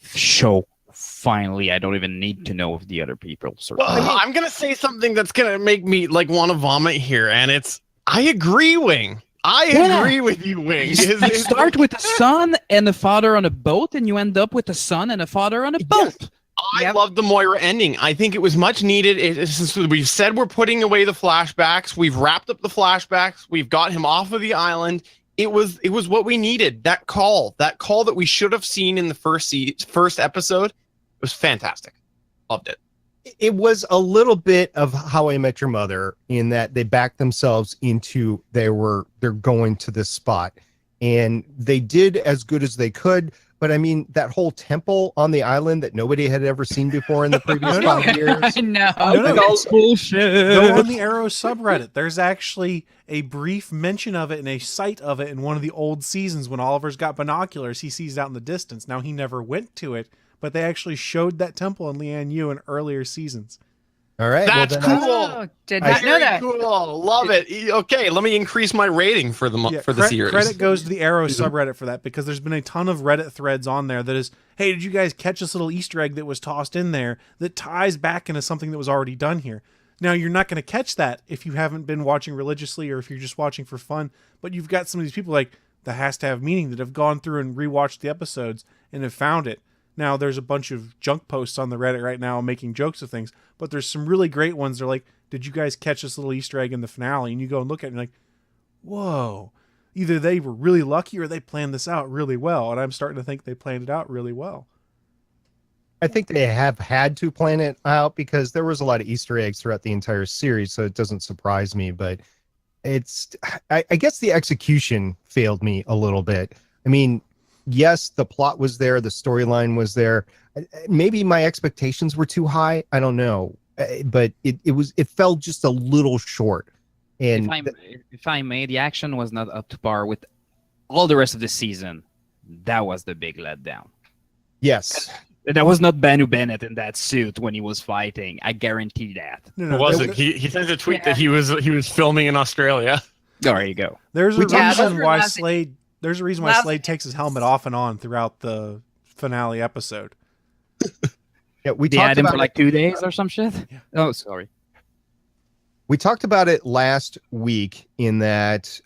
show. Finally, I don't even need to know if the other people. I'm going to say something that's going to make me want to vomit here. And I agree, Wing. I agree with you, Wing. You start with a son and a father on a boat, and you end up with a son and a father on a boat. I love the Moira ending. I think it was much needed. We've said we're putting away the flashbacks. We've wrapped up the flashbacks. We've got him off of the island. It was what we needed. That call that we should have seen in the first episode was fantastic. Loved it. It was a little bit of How I Met Your Mother in that they backed themselves into they're going to this spot, and they did as good as they could. But I mean, that whole temple on the island that nobody had ever seen before in the previous 5 years. I know. No, bullshit. Go on the Arrow subreddit. There's actually a brief mention of it and a sight of it in one of the old seasons when Oliver's got binoculars. He sees out in the distance. Now, he never went to it, but they actually showed that temple in Lian Yu in earlier seasons. All right. That's cool. Oh, did not know that. Cool. Love it. Okay, let me increase my rating for the series. Credit goes to the Arrow subreddit for that, because there's been a ton of Reddit threads on there that is, hey, did you guys catch this little Easter egg that was tossed in there that ties back into something that was already done here? Now, you're not going to catch that if you haven't been watching religiously or if you're just watching for fun, but you've got some of these people like that has to have meaning that have gone through and rewatched the episodes and have found it. Now, there's a bunch of junk posts on the Reddit right now making jokes of things, but there's some really great ones. They're like, did you guys catch this little Easter egg in the finale? And you go and look at it and you're like, whoa. Either they were really lucky or they planned this out really well. And I'm starting to think they planned it out really well. I think they have had to plan it out because there was a lot of Easter eggs throughout the entire series, so it doesn't surprise me. But I guess the execution failed me a little bit. I mean, yes, the plot was there, the storyline was there. Maybe my expectations were too high. I don't know, but it fell just a little short. And if I may, the action was not up to par with all the rest of the season. That was the big letdown. Yes. That was not Banu Bennett in that suit when he was fighting. I guarantee that. No, It wasn't. He sent a tweet that he was filming in Australia. There you go. There's a reason why lousy. Slade. There's a reason why Slade takes his helmet off and on throughout the finale episode. Yeah, we They talked had him about for like 2 days or some shit. Yeah. Oh, sorry. We talked about it last week in that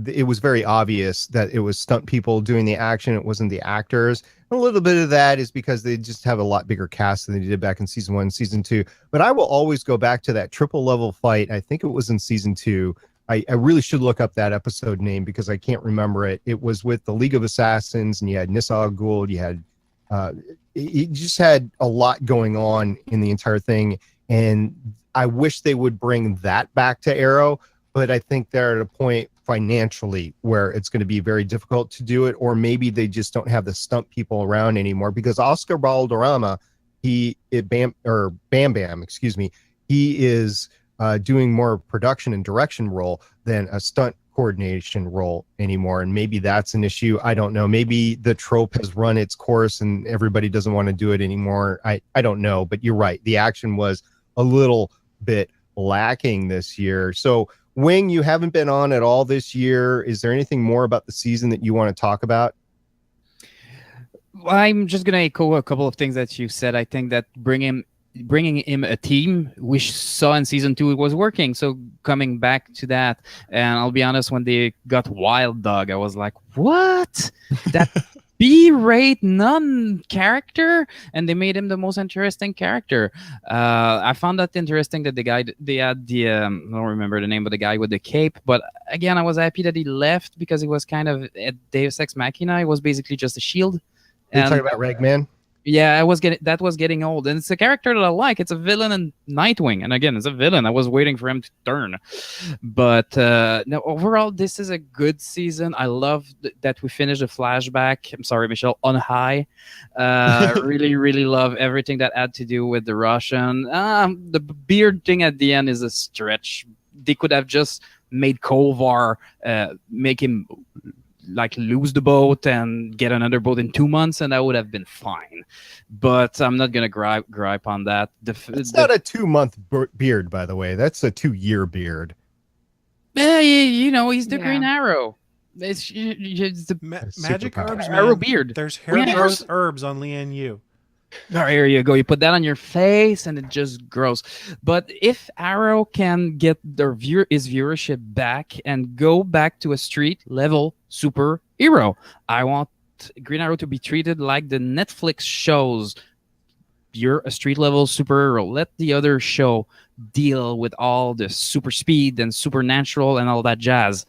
it was very obvious that it was stunt people doing the action. It wasn't the actors. And a little bit of that is because they just have a lot bigger cast than they did back in season 1, season 2. But I will always go back to that triple level fight. I think it was in season 2. I really should look up that episode name because I can't remember it. It was with the League of Assassins, and you had Nissa Al Ghul. You had it just had a lot going on in the entire thing. And I wish they would bring that back to Arrow, but I think they're at a point financially where it's going to be very difficult to do it, or maybe they just don't have the stunt people around anymore because Oscar Balderrama, Bam Bam, excuse me, he is doing more production and direction role than a stunt coordination role anymore. And maybe that's an issue. I don't know. Maybe the trope has run its course and everybody doesn't want to do it anymore. I don't know, but you're right. The action was a little bit lacking this year. So Wing, you haven't been on at all this year. Is there anything more about the season that you want to talk about? I'm just gonna echo a couple of things that you said. I think that bringing him a team we saw in season 2, it was working. So coming back to that, and I'll be honest, when they got Wild Dog, I was like, what? That B-rate non-character, and they made him the most interesting character. I found that interesting that they had the I don't remember the name of the guy with the cape, but again, I was happy that he left because he was kind of a Deus Ex Machina. He was basically just a shield. You're talking about Ragman? Yeah, that was getting old, and it's a character that I like. It's a villain in Nightwing, and again, it's a villain. I was waiting for him to turn, but no. Overall, this is a good season. I love that we finished the flashback. I'm sorry, Michelle, on high. Really, really love everything that had to do with the Russian. The beard thing at the end is a stretch. They could have just made Kolvar make him like lose the boat and get another boat in 2 months, and that would have been fine. But I'm not gonna gripe on that. It's not a 2-month beard, by the way. That's a 2-year beard. You know, he's the Green Arrow. It's the magic herbs, man. Arrow beard. There's hair growth herbs on Lian Yu. There you go. You put that on your face and it just grows. But if Arrow can get his viewership back and go back to a street level superhero, I want Green Arrow to be treated like the Netflix shows. You're a street level superhero. Let the other show deal with all the super speed and supernatural and all that jazz.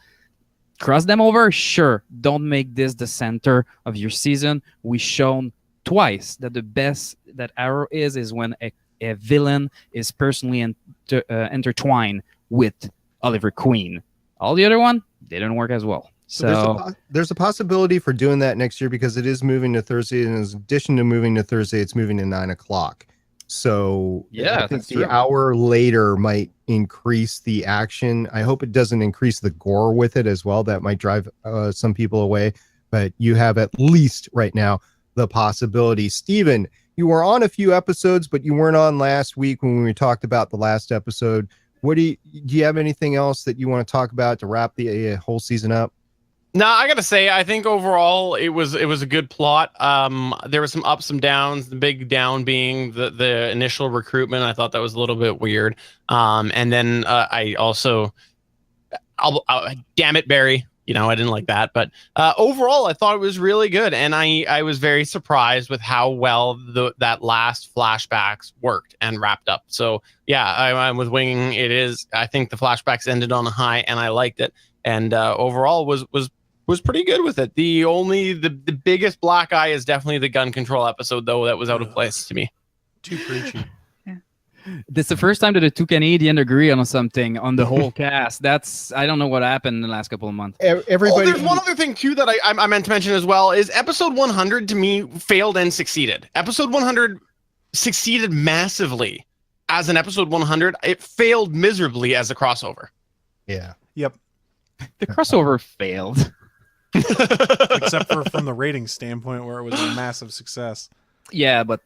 Cross them over, sure. Don't make this the center of your season. We've shown twice that the best that Arrow is when a villain is personally intertwined with Oliver Queen. All the other one didn't work as well. So there's a possibility for doing that next year because it is moving to Thursday, and in addition to moving to Thursday, it's moving to 9:00. So yeah, I think the hour later might increase the action. I hope it doesn't increase the gore with it as well. That might drive some people away. But you have at least right now the possibility. Steven, you were on a few episodes, but you weren't on last week when we talked about the last episode. Do you have anything else that you want to talk about to wrap the whole season up? No, I gotta say, I think overall it was a good plot. There were some ups, some downs. The big down being the initial recruitment. I thought that was a little bit weird. And then I also, damn it, Barry. I didn't like that. But overall, I thought it was really good, and I was very surprised with how well that last flashbacks worked and wrapped up. So yeah, I'm with Wing. I think the flashbacks ended on a high, and I liked it. And overall was pretty good with it. The biggest black eye is definitely the gun control episode, though. That was out of place to me. Too preachy. This is the first time that the two Canadians agree on something on the whole cast. I don't know what happened in the last couple of months. Everybody. There's one other thing too that I meant to mention as well is episode 100 to me failed and succeeded. Episode 100 succeeded massively as an episode 100. It failed miserably as a crossover. Yeah. Yep. The crossover failed. Except for from the rating standpoint where it was a massive success. Yeah, but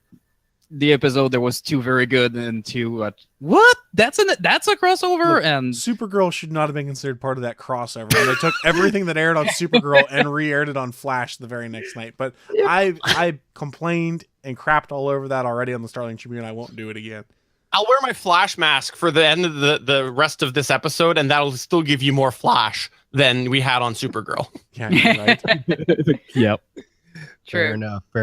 the episode there was two very good and two what? That's a crossover. Look, and Supergirl should not have been considered part of that crossover. And they took everything that aired on Supergirl and re-aired it on Flash the very next night. But I complained and crapped all over that already on the Starling Tribune. I won't do it again. I'll wear my Flash mask for the end of the rest of this episode, and that'll still give you more Flash than we had on Supergirl. Yeah, you're right. Yep. Fair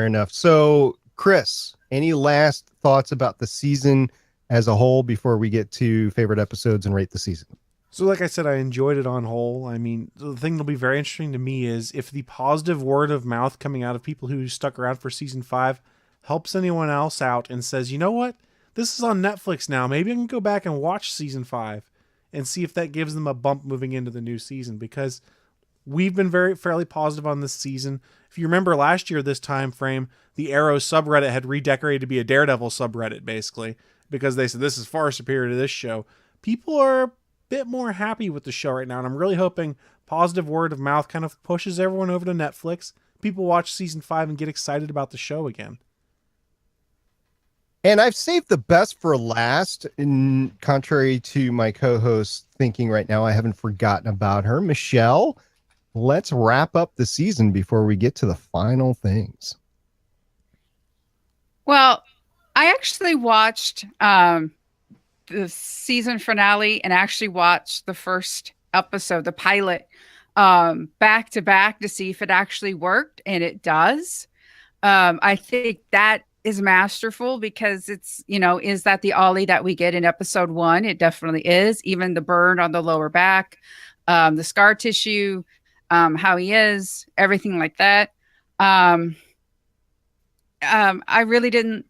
enough. So, Chris, any last thoughts about the season as a whole before we get to favorite episodes and rate the season? So like I said, I enjoyed it on whole. I mean, the thing that'll be very interesting to me is if the positive word of mouth coming out of people who stuck around for season 5 helps anyone else out and says, you know what? This is on Netflix now. Maybe I can go back and watch season 5 and see if that gives them a bump moving into the new season, because we've been fairly positive on this season. If you remember last year, this time frame, the Arrow subreddit had redecorated to be a Daredevil subreddit, basically, because they said this is far superior to this show. People are a bit more happy with the show right now, and I'm really hoping positive word of mouth kind of pushes everyone over to Netflix. People watch season 5 and get excited about the show again. And I've saved the best for last, in contrary to my co-host thinking right now. I haven't forgotten about her. Michelle, let's wrap up the season before we get to the final things. Well, I actually watched the season finale and actually watched the first episode, the pilot, back to back to see if it actually worked, and it does. I think that is masterful because it's, is that the Ollie that we get in episode 1? It definitely is. Even the burn on the lower back, the scar tissue, how he is, everything like that. I really didn't.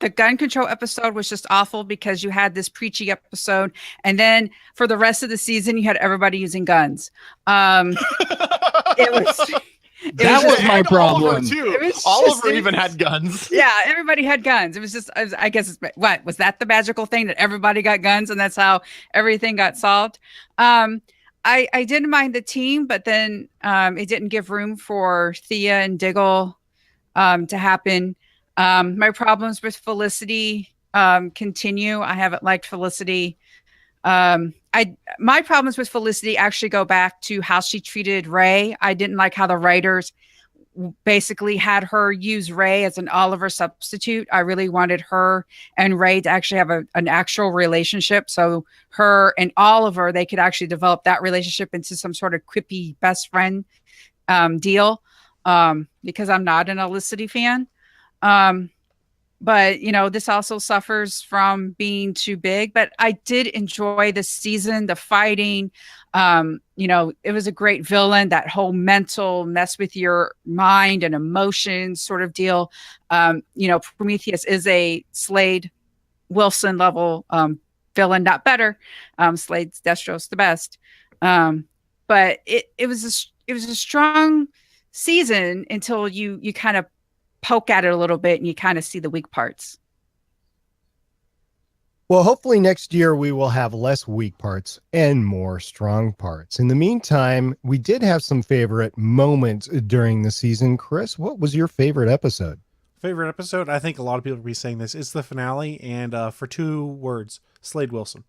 The gun control episode was just awful because you had this preachy episode, and then for the rest of the season, you had everybody using guns. It was. That was my problem. Oliver even had guns. Yeah, everybody had guns. It was just, I guess, what was that the magical thing that everybody got guns and that's how everything got solved? I didn't mind the team, but then it didn't give room for Thea and Diggle to happen. My problems with Felicity continue. I haven't liked Felicity. My problems with Felicity actually go back to how she treated Ray. I didn't like how the writers basically had her use Ray as an Oliver substitute. I really wanted her and Ray to actually have an actual relationship. So her and Oliver, they could actually develop that relationship into some sort of quippy best friend deal, because I'm not an Felicity fan. But, this also suffers from being too big. But I did enjoy this season, the fighting. It was a great villain, that whole mental mess with your mind and emotions sort of deal. Prometheus is a Slade Wilson level villain, not better. Slade's Destro's the best. But it was a strong season until you kind of poke at it a little bit and you kind of see the weak parts. Well, hopefully next year we will have less weak parts and more strong parts. In the meantime, we did have some favorite moments during the season. Chris, what was your favorite episode? Favorite episode? I think a lot of people will be saying this. It's the finale, and for 2 words, Slade Wilson.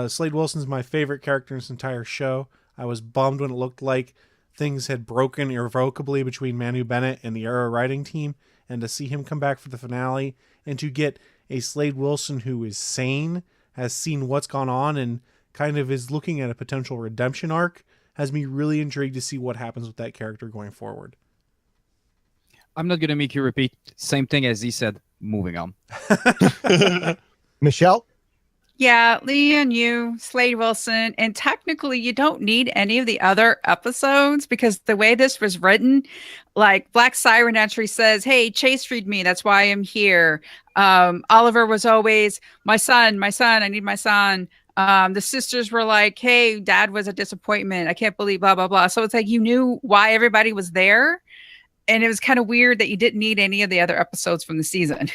Slade Wilson's my favorite character in this entire show. I was bummed when it looked like things had broken irrevocably between Manu Bennett and the Arrow writing team, and to see him come back for the finale, and to get a Slade Wilson who is sane, has seen what's gone on, and kind of is looking at a potential redemption arc, has me really intrigued to see what happens with that character going forward. I'm not going to make you repeat. Same thing as he said. Moving on. Michelle? Yeah, Lee and you, Slade Wilson, and technically you don't need any of the other episodes because the way this was written, like Black Siren entry says, "Hey, Chase freed me. That's why I'm here." Oliver was always my son. I need my son. The sisters were like, "Hey, Dad was a disappointment. I can't believe blah blah blah." So it's like you knew why everybody was there, and it was kind of weird that you didn't need any of the other episodes from the season.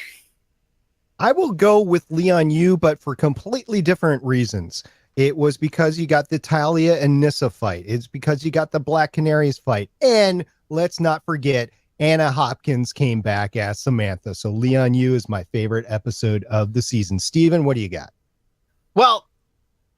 I will go with Leon Yu, but for completely different reasons. It was because you got the Talia and Nyssa fight. It's because you got the Black Canaries fight. And let's not forget, Anna Hopkins came back as Samantha. So Leon Yu is my favorite episode of the season. Steven, what do you got? Well,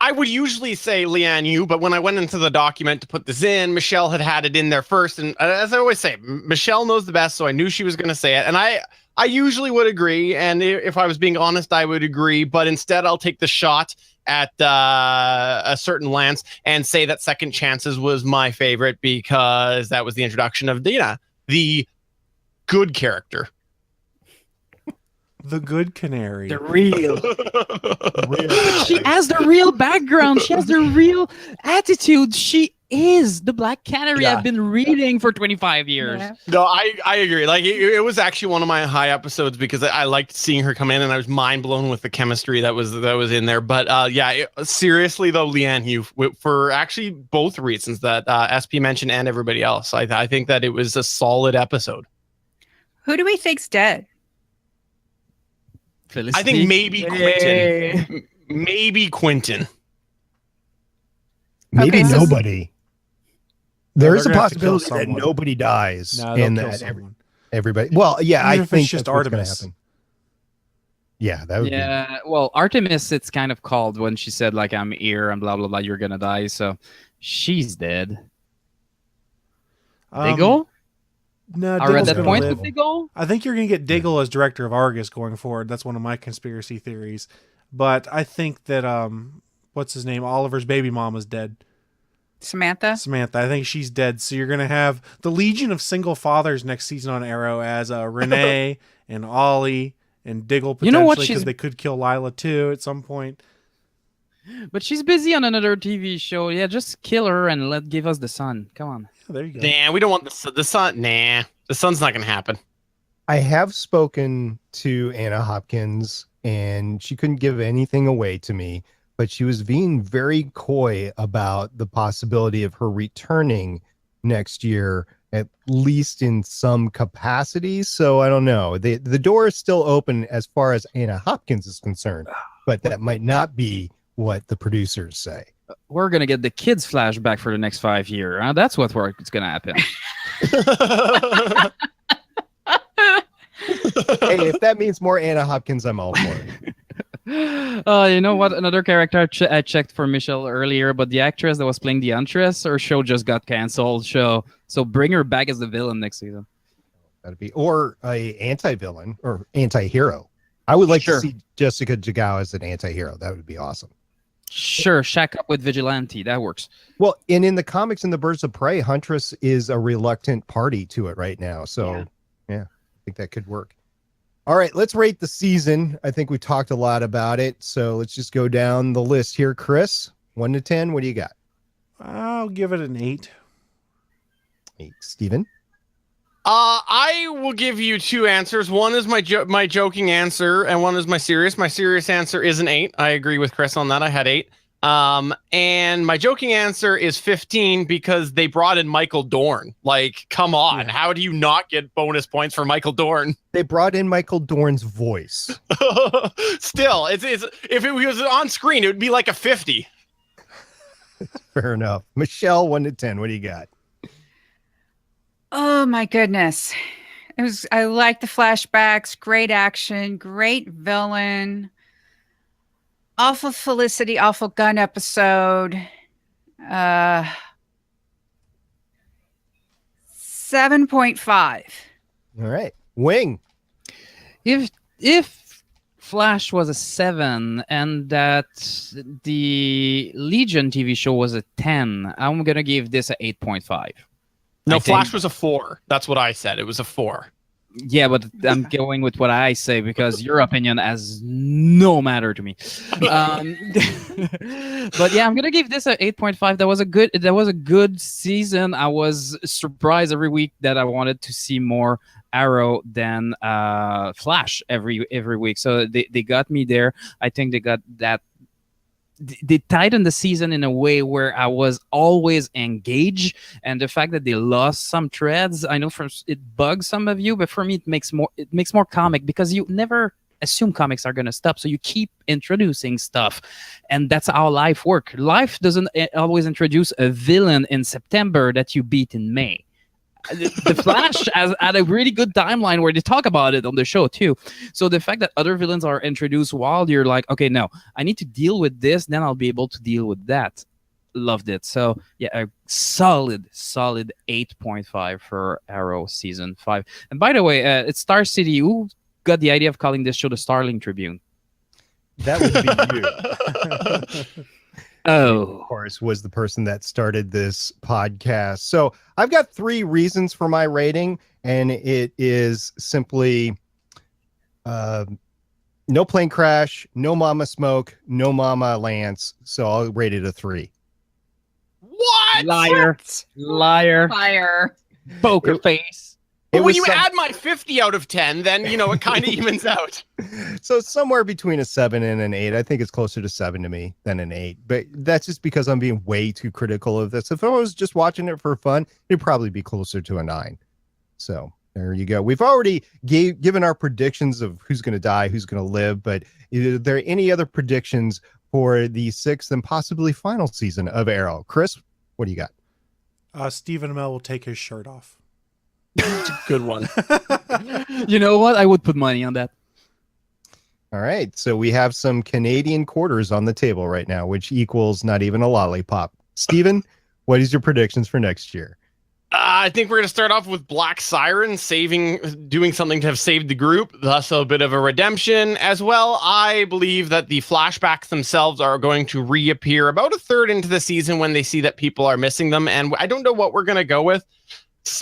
I would usually say Leanne Yu, but when I went into the document to put this in, Michelle had it in there first. And as I always say, Michelle knows the best, so I knew she was going to say it. And I usually would agree. And if I was being honest, I would agree. But instead, I'll take the shot at a certain Lance and say that Second Chances was my favorite because that was the introduction of Dina, the good character. The good canary. The real. She has the real background. She has the real attitude. She is the Black Canary Yeah. I've been reading for 25 years. Yeah. No, I agree. Like it was actually one of my high episodes because I liked seeing her come in and I was mind blown with the chemistry that was in there. But seriously though, Leanne Yu, for actually both reasons that SP mentioned and everybody else, I think that it was a solid episode. Who do we think's dead? I think maybe Hey. Quentin. Maybe Quentin. Maybe Okay, so- nobody. There is they're a gonna have to kill possibility that someone. nobody dies No, they'll and kill that someone. everybody. Well, yeah, Even I if it's think just that's what's gonna Artemis. happen. Yeah, that would be. Yeah, well, Artemis, it's kind of called when she said, like, I'm here and blah, blah, blah, you're going to die. So she's dead. Diggle? No, Are we at Diggle's that gonna point live. with Diggle? I think you're going to get Diggle as director of Argus going forward. That's one of my conspiracy theories. But I think that, what's his name? Oliver's baby mom is dead. Samantha? Samantha. I think she's dead. So you're going to have the Legion of Single Fathers next season on Arrow as Renee and Ollie and Diggle potentially You know what? because they could kill Lila too at some point. But she's busy on another TV show. Yeah, just kill her and give us the sun. Come on. Yeah, there you go. Nah, we don't want the sun. Nah, the sun's not going to happen. I have spoken to Anna Hopkins, and she couldn't give anything away to me, but she was being very coy about the possibility of her returning next year, at least in some capacity. So I don't know. The door is still open as far as Anna Hopkins is concerned, but that might not be what the producers say. We're going to get the kids flashback for the next 5 years. Huh? That's what's going to happen. Hey, if that means more Anna Hopkins, I'm all for it. You know what? Another character I checked for Michelle earlier, but the actress that was playing the Huntress, her show just got canceled. So bring her back as the villain next season. That'd be, or a anti-villain or anti-hero. I would like Sure. to see Jessica Jagao as an anti-hero. That would be awesome. Sure, shack up with Vigilante. That works. Well, and in the comics, in the Birds of Prey, Huntress is a reluctant party to it right now. So, yeah, I think that could work. All right, let's rate the season. I think we talked a lot about it. So let's just go down the list here. Chris, 1 to 10, what do you got? I'll give it an 8. 8. Steven? I will give you two answers. One is my joking answer, and one is my serious. My serious answer is an 8. I agree with Chris on that. I had 8. And my joking answer is 15 because they brought in Michael Dorn. Like, come on. Yeah. How do you not get bonus points for Michael Dorn? They brought in Michael Dorn's voice. Still, it's if it was on screen, it would be like a 50. Fair enough. Michelle, 1 to 10, what do you got? Oh my goodness. I like the flashbacks, great action, great villain. Awful Felicity, awful gun episode. 7.5. All right. Wing. If Flash was a 7 and that the Legion TV show was a 10, I'm gonna give this a 8.5. No, I Flash think- was a 4. That's what I said. It was a 4. Yeah, but I'm going with what I say because your opinion has no matter to me. But yeah, I'm gonna give this a 8.5. That was a good season. I was surprised every week that I wanted to see more Arrow than Flash every week. So they got me there. I think they got that. They tightened the season in a way where I was always engaged, and the fact that they lost some threads, I know it bugs some of you, but for me it makes more comic because you never assume comics are going to stop, so you keep introducing stuff, and that's how life works. Life doesn't always introduce a villain in September that you beat in May. The Flash has had a really good timeline where they talk about it on the show too. So the fact that other villains are introduced while you're like, okay, no, I need to deal with this, then I'll be able to deal with that. Loved it. So yeah, a solid 8.5 for Arrow season 5. And by the way, it's Star City who got the idea of calling this show the Starling Tribune. That would be you. Oh, of course, was the person that started this podcast. So I've got 3 reasons for my rating, and it is simply no plane crash, no mama smoke, no mama Lance. So I'll rate it a 3. What? Liar, Fire. poker face. It When was you some- add my 50 out of 10, then, it kind of evens out. So somewhere between a 7 and an 8. I think it's closer to 7 to me than an 8. But that's just because I'm being way too critical of this. If I was just watching it for fun, it'd probably be closer to a 9. So there you go. We've already given our predictions of who's going to die, who's going to live. But are there any other predictions for the 6th and possibly final season of Arrow? Chris, what do you got? Stephen Amell will take his shirt off. Good one. You know what? I would put money on that. All right. So we have some Canadian quarters on the table right now, which equals not even a lollipop. Steven, what is your predictions for next year? I think we're going to start off with Black Siren doing something to have saved the group, thus a bit of a redemption as well. I believe that the flashbacks themselves are going to reappear about a third into the season when they see that people are missing them. And I don't know what we're going to go with.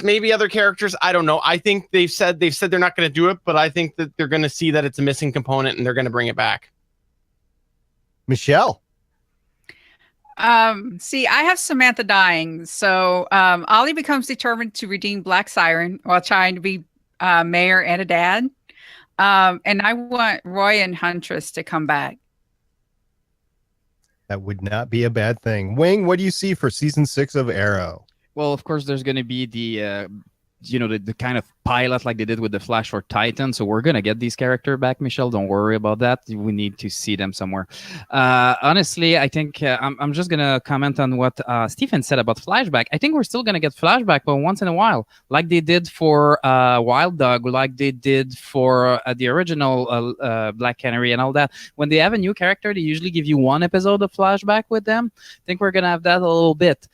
Maybe other characters. I don't know. I think they've said they're not going to do it, but I think that they're going to see that it's a missing component and they're going to bring it back. Michelle. See, I have Samantha dying. So Ollie becomes determined to redeem Black Siren while trying to be mayor and a dad. And I want Roy and Huntress to come back. That would not be a bad thing. Wing, what do you see for season 6 of Arrow? Well, of course, there's going to be the kind of pilot like they did with the Flash for Titan. So we're going to get these characters back, Michelle. Don't worry about that. We need to see them somewhere. Honestly, I think I'm just going to comment on what Stephen said about flashback. I think we're still going to get flashback, but once in a while, like they did for Wild Dog, like they did for the original Black Canary and all that. When they have a new character, they usually give you 1 episode of flashback with them. I think we're going to have that a little bit.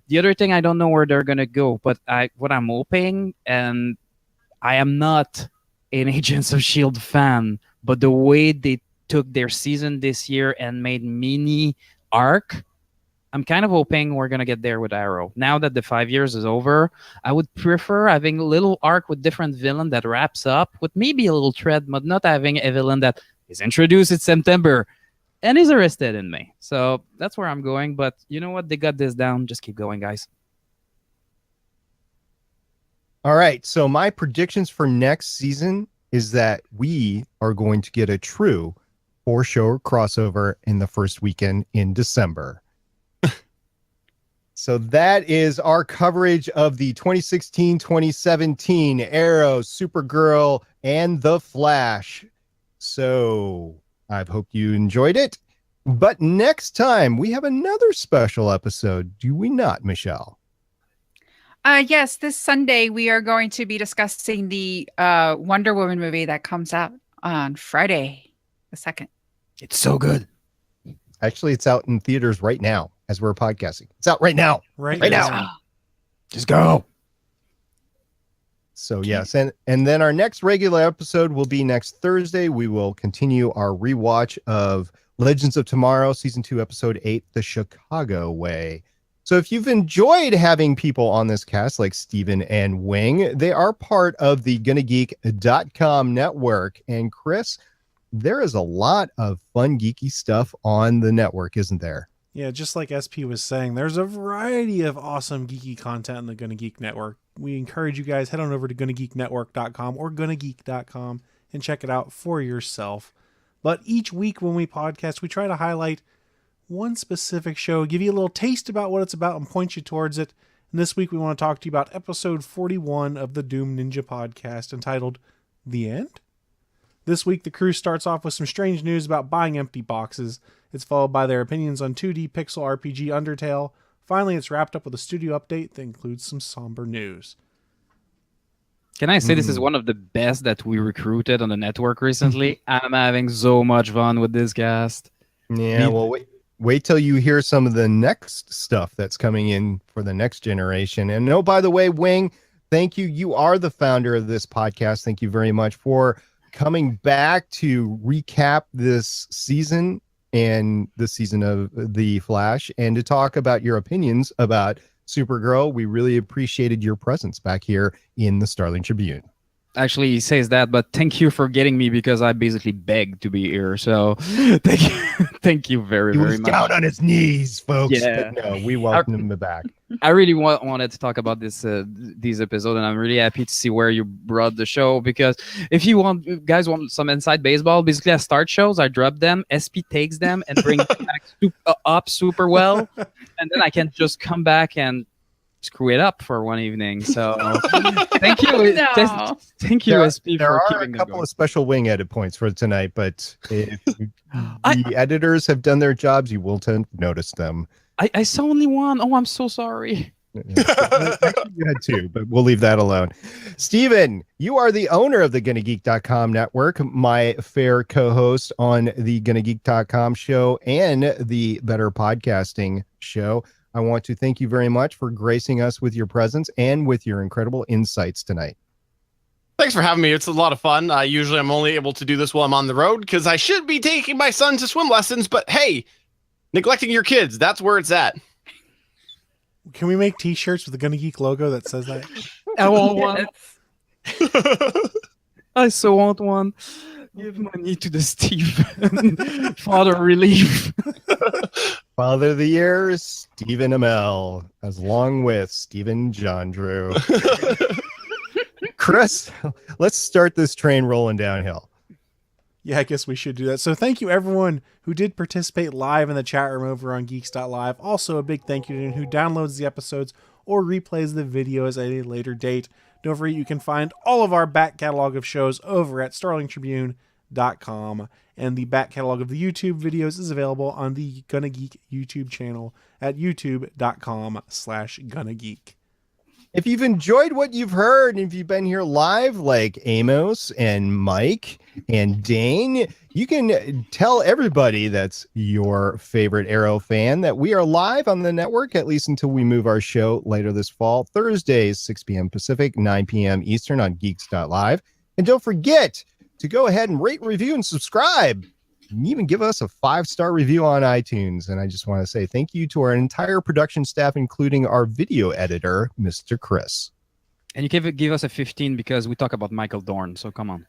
The other thing, I don't know where they're going to go, but what I'm hoping, and I am not an Agents of S.H.I.E.L.D. fan, but the way they took their season this year and made mini arc, I'm kind of hoping we're going to get there with Arrow. Now that the 5 years is over, I would prefer having a little arc with different villain that wraps up with maybe a little thread, but not having a villain that is introduced in September and is arrested in May. So that's where I'm going. But you know what? They got this down. Just keep going, guys. All right. So my predictions for next season is that we are going to get a true 4-show crossover in the first weekend in December. So that is our coverage of the 2016-2017 Arrow, Supergirl, and The Flash. So I hope you enjoyed it. But next time, we have another special episode, do we not, Michelle? Yes, this Sunday we are going to be discussing the Wonder Woman movie that comes out on Friday the 2nd. It's so good. Actually, it's out in theaters right now as we're podcasting. It's out right now. Right now. now. Just go. So yes, and then our next regular episode will be next Thursday. We will continue our rewatch of Legends of Tomorrow, season 2, episode 8, The Chicago Way. So if you've enjoyed having people on this cast like Steven and Wing, they are part of the GonnaGeek.com network. And Chris, there is a lot of fun geeky stuff on the network, isn't there? Yeah, just like SP was saying, there's a variety of awesome geeky content on the Gonna Geek Network. We encourage you guys, head on over to GonnaGeekNetwork.com or GonnaGeek.com and check it out for yourself. But each week when we podcast, we try to highlight one specific show, give you a little taste about what it's about and point you towards it. And this week we want to talk to you about episode 41 of the Doom Ninja podcast entitled The End? This week the crew starts off with some strange news about buying empty boxes. It's followed by their opinions on 2D pixel RPG Undertale. Finally, it's wrapped up with a studio update that includes some somber news. Can I say this is one of the best that we recruited on the network recently? I'm having so much fun with this cast. Yeah, well, wait till you hear some of the next stuff that's coming in for the next generation. And oh, by the way, Wing, thank you. You are the founder of this podcast. Thank you very much for coming back to recap this season and the season of The Flash and to talk about your opinions about Supergirl. We really appreciated your presence back here in the Starling Tribune. Actually, he says that, but thank you for getting me because I basically begged to be here. So thank you very much. Down on his knees, folks. Yeah. But no, we welcome him back. I really wanted to talk about this episode, and I'm really happy to see where you brought the show, because if you guys want some inside baseball, basically I start shows, I drop them, SP takes them and brings them back up super well, and then I can just come back and screw it up for one evening. So thank you. No. Thank you, SP, there for are keeping a them couple going. of special Wing edit points for tonight, but if the editors have done their jobs, you will notice them. I saw only one. Oh, I'm so sorry. Actually, you had two, but we'll leave that alone. Steven, you are the owner of the GonnaGeek.com network, my fair co-host on the GonnaGeek.com show and the Better Podcasting show. I want to thank you very much for gracing us with your presence and with your incredible insights tonight. Thanks for having me. It's a lot of fun. Usually I'm only able to do this while I'm on the road because I should be taking my son to swim lessons, but hey, neglecting your kids, that's where it's at. Can we make t-shirts with the Gonna Geek logo that says that? I want one. I so want one. Give money to the Steve. Father relief. Father of the Year, Stephen Amell, as long with Stephen Jondrew. Chris, let's start this train rolling downhill. Yeah, I guess we should do that. So thank you everyone who did participate live in the chat room over on Geeks.live. Also a big thank you to anyone who downloads the episodes or replays the videos at a later date. Don't forget you can find all of our back catalog of shows over at StarlingTribune.com. And the back catalog of the YouTube videos is available on the Gonna Geek YouTube channel at youtube.com/GonnaGeek. If you've enjoyed what you've heard, and if you've been here live like Amos and Mike and Dane, you can tell everybody that's your favorite Arrow fan that we are live on the network, at least until we move our show later this fall, Thursdays, 6 p.m. Pacific, 9 p.m. Eastern on Geeks.live. And don't forget to go ahead and rate, review, and subscribe. And even give us a 5-star review on iTunes. And I just want to say thank you to our entire production staff, including our video editor, Mr. Chris. And you can give us a 15 because we talk about Michael Dorn. So come on.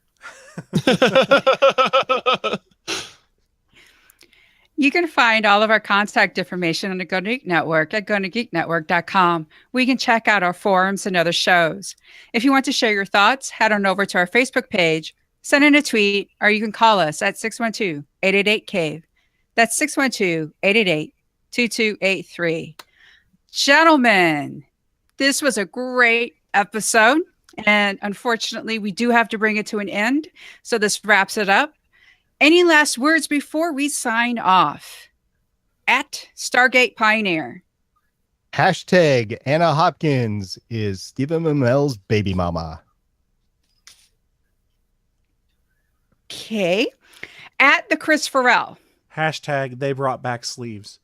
You can find all of our contact information on the Gonna Geek Network at GonnaGeekNetwork.com. We can check out our forums and other shows. If you want to share your thoughts, head on over to our Facebook page, send in a tweet, or you can call us at 612-888-CAVE. That's 612-888-2283. Gentlemen, this was a great episode, and unfortunately, we do have to bring it to an end, so this wraps it up. Any last words before we sign off? At Stargate Pioneer. Hashtag Anna Hopkins is Stephen Amell's baby mama. Okay. At the Chris Farrell. Hashtag they brought back sleeves.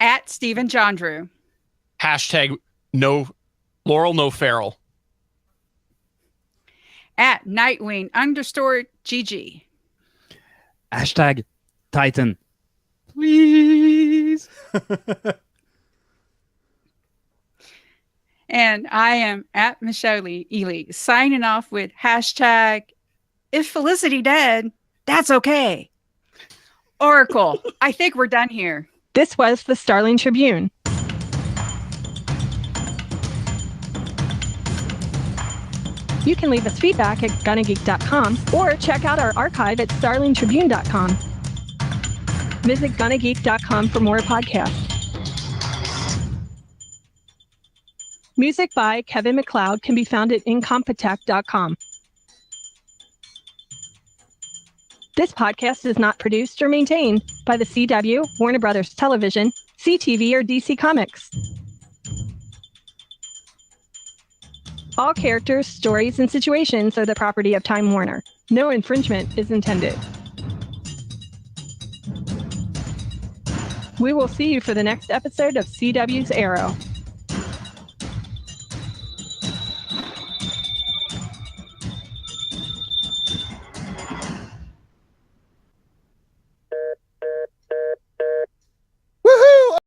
At Stephen Jondrew. Hashtag no Laurel No Farrell. At Nightwing_GG. Hashtag Titan. Please. And I am at Michelle Ely, signing off with hashtag if Felicity dead, that's okay. Oracle, I think we're done here. This was the Starling Tribune. You can leave us feedback at gonnageek.com or check out our archive at starlingtribune.com. Visit gonnageek.com for more podcasts. Music by Kevin MacLeod can be found at incompetech.com. This podcast is not produced or maintained by the CW, Warner Brothers Television, CTV, or DC Comics. All characters, stories, and situations are the property of Time Warner. No infringement is intended. We will see you for the next episode of CW's Arrow.